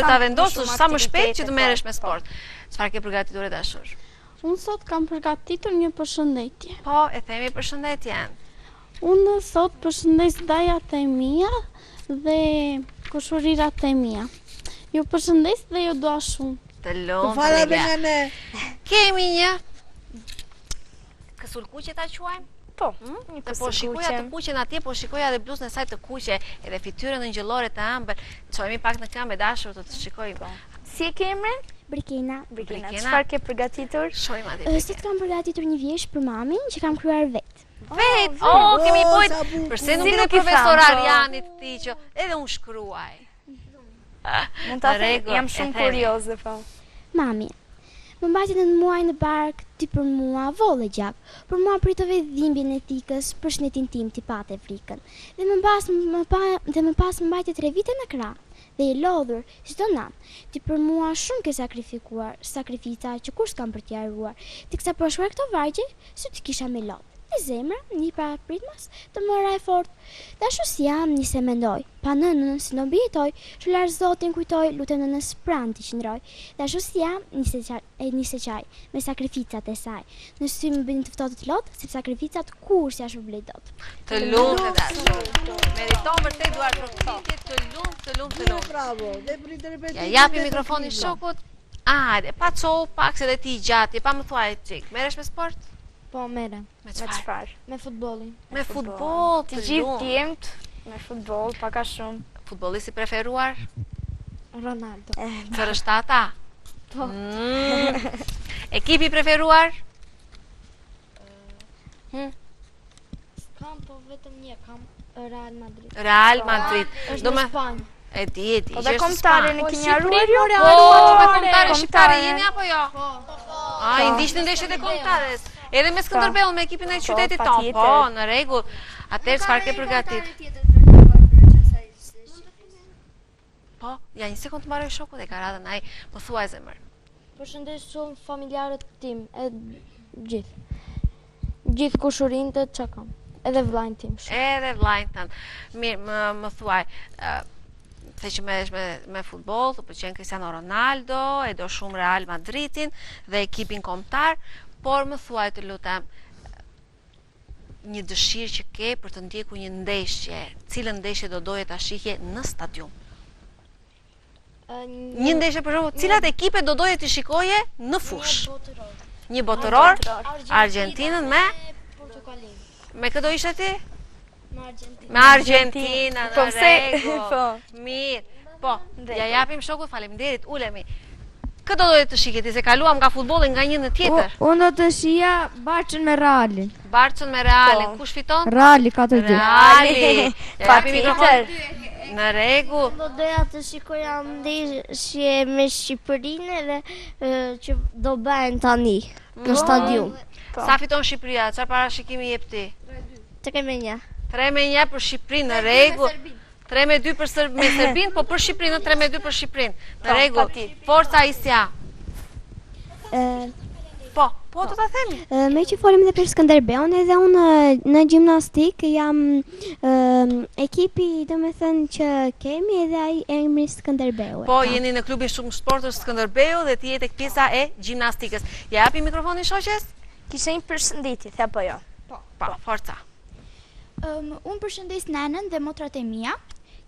ta vendosësh sa më shpejt që të merresh me sport. Çfarë ke përgatitur e dashur? Unë sot kam përgatitur një përshëndetje. Po, e themi përshëndetjen. Unë sot përshëndes dajat e mia dhe kushurirat e mia. Ju përshëndes dhe ju dua shumë. Të lumt. Fala nga ne. Kemi një kësulkuqe ta quajmë? Po, një kësulkuqe. Po shikoja të kuqen atje, po shikoja edhe bluzën e saj të kuqe, edhe fytyrën ngjëllore të ëmbël. Çojmë pak në këmbë dashur të shikojmë. Si e ke emrin? Brikina. Çfarë ke përgatitur? Shojmë atje. Sot kam përgatitur një vjesh për mamin që kam krijuar vetë. Vetë? Kemi bojt. Përse nuk i profesor Arjanit ti që edhe unë shkruaj. Mund ta them, jam shumë kurioze po. Mami, më mbajti në muaj në bark, ti për mua volle gjak, për mua pritove dhimbjen e thikës, për shnetin tim ti pate frikën. Dhe më pas më mbajti 3 vite në krah. Dhe i lodhur, çdo natë, ti për mua shumë ke sakrifikuar, sakrifica që kur s'kam për t'ja ruar. Ti kësa përshkuar këto vargje, si ti kisha me lot. E zemra, një pra pritmas, të mëra e fort. Dashusia nise mendoj, pa nënën si do mbijetoj, shular zotin kujtoj, lutem nënës pran t'i qëndroj. Dashusia nise qaj, me sakrificat e saj. Në sy më bëni të ftohet lot, se sakrificat kur s'ja shpërblej dot. Të lumt e dashur. Meriton vërtet duar përkthitje, të lumt. Bravo. Dhe për të repetuar. Ja japi mikrofonin shokut. Hajde, pa çau, pak se dhe ti gjati, pa më thuaj çik. Merresh me sport? Po, merrem. Me çfarë? Me futbollin. Me futboll, të gjithë timt me futboll, pak a shumë. Futbollisti preferuar? Ronaldo. Kërështata? Po. Ekipi preferuar? Kam po vetëm një, kam Real Madrid. Real Madrid. Është në Spanjë. E di. Po dhe kombëtare në keni haruar? Po, me kombëtare shqiptare jemi apo jo? I ndiqni ndeshjet e kombëtares. Edhe me Skënderbeun, me ekipin e qytetit tonë. Po, në rregull. Atëherë çfarë ke përgatitur? Po, ja një sekond të marrë shokut e ka radhën ai. Po thuaj zemër. Përshëndes shumë familjarët tim, e gjithë. Gjithë kushurinë që kam. Edhe vllajën tim. Edhe vllajën tënd. Mirë, më thuaj. Se që me futboll, të pëlqen Cristiano Ronaldo, e do shumë Real Madridin dhe ekipin kombëtar, por më thuaj të lutem një dëshirë që ke për të ndjekur një ndeshje, cilën ndeshje do doje ta shihje në stadium? Një ndeshje për shembull, cilat ekipe do doje të shikoje në fush? Një botëror, Argentinën me Portugalinë. Me këtë do ishte ti? Me Me Argentina, në rregull. Mirë. Po, ja japim shokut, faleminderit, ulemi. Këtë do doje të shihje ti, se kaluam nga futbolli nga një në tjetër. Unë do të shija Barçën me Realin. Barçën me Realin, kush fiton? Reali 4-2. Reali. Ja japim mikrofon. Në rregull. Do doja të shikoja ndeshje me Shqipërinë dhe që do bëhen tani në stadium. Sa fiton Shqipëria? Çfarë parashikimi jep ti? 3-1. 3-1 për Shqipërinë, në rregull. 3-2 për Serbinë, po për Shqipërinë, 3-2 për Shqipërinë. Në rregull. Forca Isja. Po do ta themi. Me që folim edhe për Skënderbeun, edhe unë në gjimnastik jam ekipi, domethënë që kemi edhe ai emri Skënderbeu. Po jeni në klubin shumë sportës Skënderbeu dhe ti je tek pjesa e gjimnastikës. Ja japi mikrofonin shoqes? Kisha një përshëndetje, the apo jo? Po, forca. Unë përshëndes nanën dhe motrat e mia.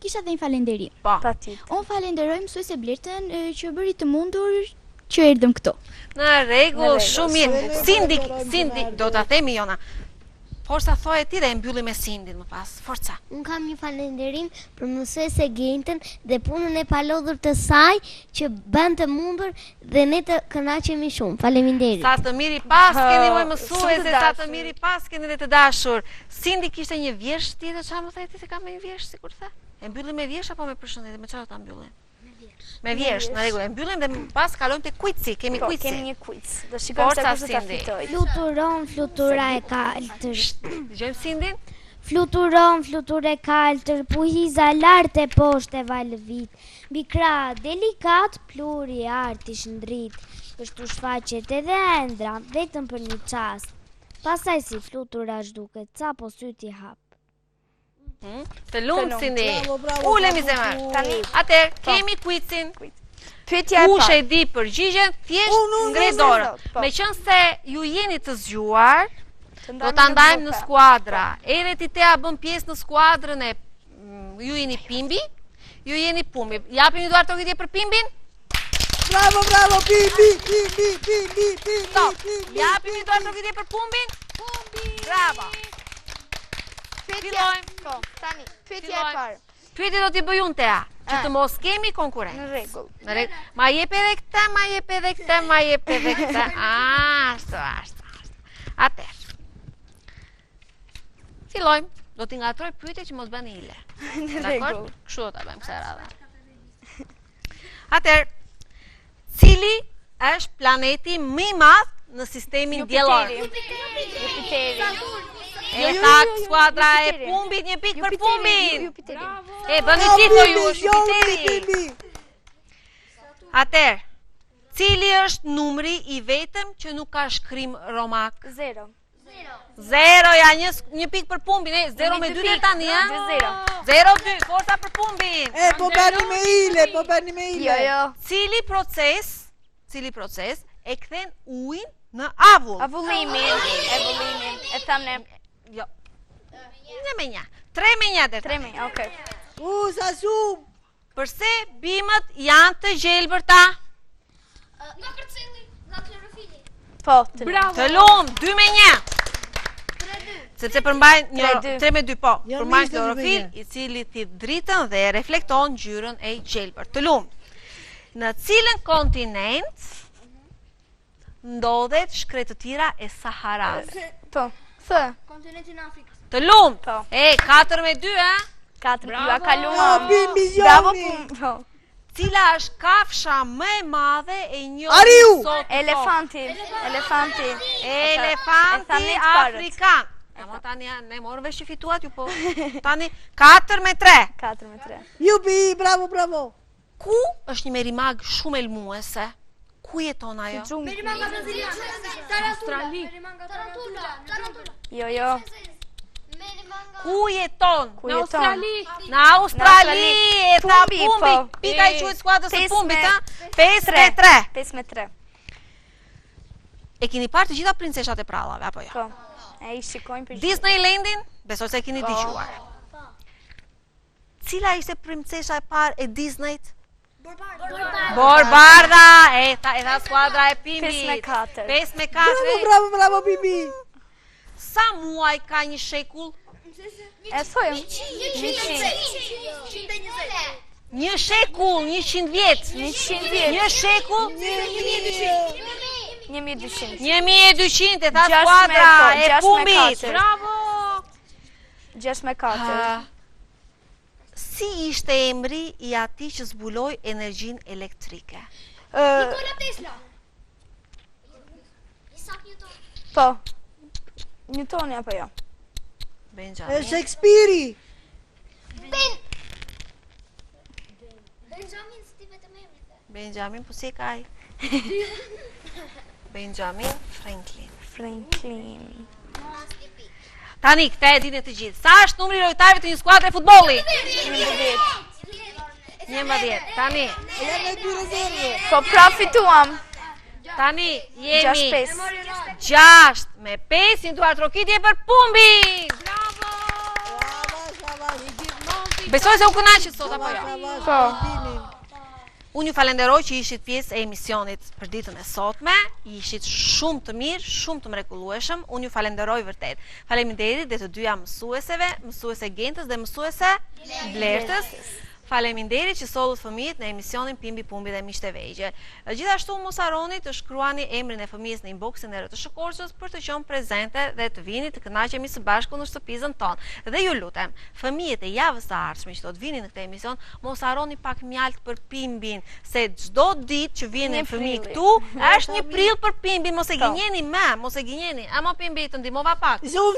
Kisha dhe një falenderim. Unë falenderoj mësuese Blertën që bëri të mundur që erdhëm këtu. Në rregull, shumë mirë. Sindi, do ta themi Jona. Forca thoje ti dhe e mbylli me Sindin më pas. Forca. Unë kam një falenderim për mësuese Gentën dhe punën e palodhur të saj që bën të mundur dhe ne të kënaqemi shumë. Faleminderit. Sa të miri pas keni oj mësuese, sa të miri pas keni dhe të dashur. Sindi kishte një vjersh tjetër, çfarë më theti se ka me një vjersh sikur the? E mbylli me vjersh apo me përshëndetje? Me çfarë ta mbyllim? Me vjesht, në rregull. E mbyllim dhe pas kalojmë te kujtësi. Kemi Po, kujtësi. kemi një kujtës. Do shikojmë se kush do ta fitojë. Fluturon, flutura e kaltër. Dëgjojmë Sindin. Fluturon, flutur e kaltër, puhiza lart e poshtë e valëvit. Mbi krah delikat, pluri art i shndrit. Kështu shfaqet edhe ëndra, vetëm për një çast. Pastaj si flutura zhduket, ca po syti hap. Të lumë, Sindi. Bravo, Ulemi bravo, zemër. Tani. Atëherë, kemi kujtësin. Pyetja e Kush parë. e di përgjigjen, thjesht ngre dorën. Meqense ju jeni të zgjuar, do ta ndajmë në skuadra. Ere ti Tea bën pjesë në skuadrën e ju jeni Pimbi, ju jeni Pumbi. Japim Eduard Tokitje për Pimbin? Bravo, bravo, Pimbi. Stop. Japim Eduard Tokitje për Pumbin? Bravo. Fillojmë. Po, tani, pyetja e parë. Pyetje do t'i bëj unë Tea, që të mos kemi konkurrencë. Në rregull. Ma jep edhe këtë, ma jep edhe këtë, ma jep edhe këtë. Ashtu. Atëherë. Fillojmë. Do t'i ngatroj pyetje që mos bëni hile. Dakor? Kështu do ta bëjmë kësaj radhe. Atëherë, cili është planeti më i madh në sistemin diellor? Jupiteri. E tak skuadra e Pumbit, një pikë për Pumbin. E bëni tifo ju, është Jupiteri. Atëherë, cili është numri i vetëm që nuk ka shkrim romak? 0. 0, ja një pikë për Pumbin, 0 me 2 deri tani, ja? 0-2, forca për Pumbin. Po bëni me hile, Jo. Cili proces e kthen ujin në avull? Avullimin. E tham ne. Jo. 1-1. 3-1 deri. 3-1, okay. Sa shumë. Përse bimët janë të gjelbërta? Nga kërceli, nga klorofili. Po, të lumë, 2-1. Sepse përmbajnë 3-2, po. Përmbajnë klorofil, i cili thith dritën dhe reflekton ngjyrën e gjelbërt. Të lumë. Në cilën kontinent ndodhet shkretëtira e Saharas? Po. Kontinentin Afrikës. Të lumë. 4-2, ha? 4, ju a kaluam. Bravo, Po. Cila është kafsha më e madhe e njohur Ariu! sot? Elefanti afrikan. Ama tani ne morëm vesh që fituat ju po. Tani 4-3. 4-3. Jupi, bravo. Ku është një merimag shumë elmuese? Ku jeton ajo? Merimanga braziliane. Australi. Tarantula. Jo. Ku jeton? Në Australi. Në Australi. E tha Pumbi. Pika i quhet skuadrës së Pumbit, ha? 5-3. 5-3. E keni parë të gjitha princeshat e prallave apo jo? Po. E i shikojmë për Disneylandin, besoj se e keni dëgjuar. Cila ishte princesha e parë e Disneyt? Borbarda. E tha skuadra e Pimbit. 5-4. Bravo, Pimbi. Sa muaj ka një shekull? E thojmë. 120. Një shekull, 100 vjet. 100 vjet. Një shekull? 1200. 1200 e tha skuadra e Pumbit. Bravo. 6-4. Si ishte emri i atij që zbuloi energjinë elektrike? Nikola Tesla. Isaac Newton. Po. Newtoni apo jo? Benjamin. Shakespeare. Benjamin Steve të memri. Benjamin, po si ka ai? Benjamin Franklin. Tani, këta e dini të gjithë. Sa është numri i lojtarëve të një skuadre futbolli? 11. Tani. Po pra fituam. Tani jemi 6-5. 6-5, Eduard Tokitje për Pumbin. Besoj se u kënaqët sot apo jo? Po. Unë ju falenderoj që ishit pjesë e emisionit për ditën e sotme, ishit shumë të mirë, shumë të mrekullueshëm, unë ju falenderoj vërtet. Faleminderit dhe të dyja mësueseve, mësuese Gentës dhe mësuese Blertës. Faleminderit që sollët fëmijët në emisionin Pimbi Pumbi dhe Miqtë e Vegjël. Gjithashtu mos harroni të shkruani emrin e fëmijës në inboxin e RTV Shkorsës për të qenë prezente dhe të vini të kënaqemi së bashku në shtëpizën tonë. Dhe ju lutem, fëmijët e javës së ardhshme që do të vini në këtë emision, mos harroni pak mjalt për Pimbin, se çdo ditë që vinin fëmijë këtu, është 1 prill për Pimbin, mos e gënjeni më, mos e gënjeni. Ama Pimbi të ndihmova pak. Zum.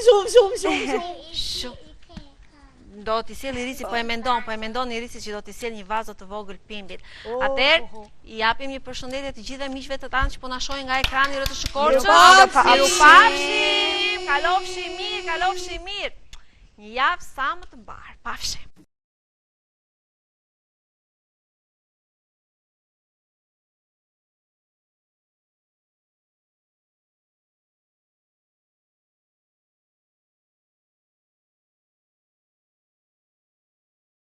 Do t'i sjell Irisi, po e mendon Irisi që do t'i sjell një vazo të vogël Pimbit. Atëherë, i japim një përshëndetje të gjithë miqve të tanë që po na shohin nga ekrani i RTV Shkorsës. Ju pafshim, kalofshi mirë. Një javë sa më të mbar. Pafshim.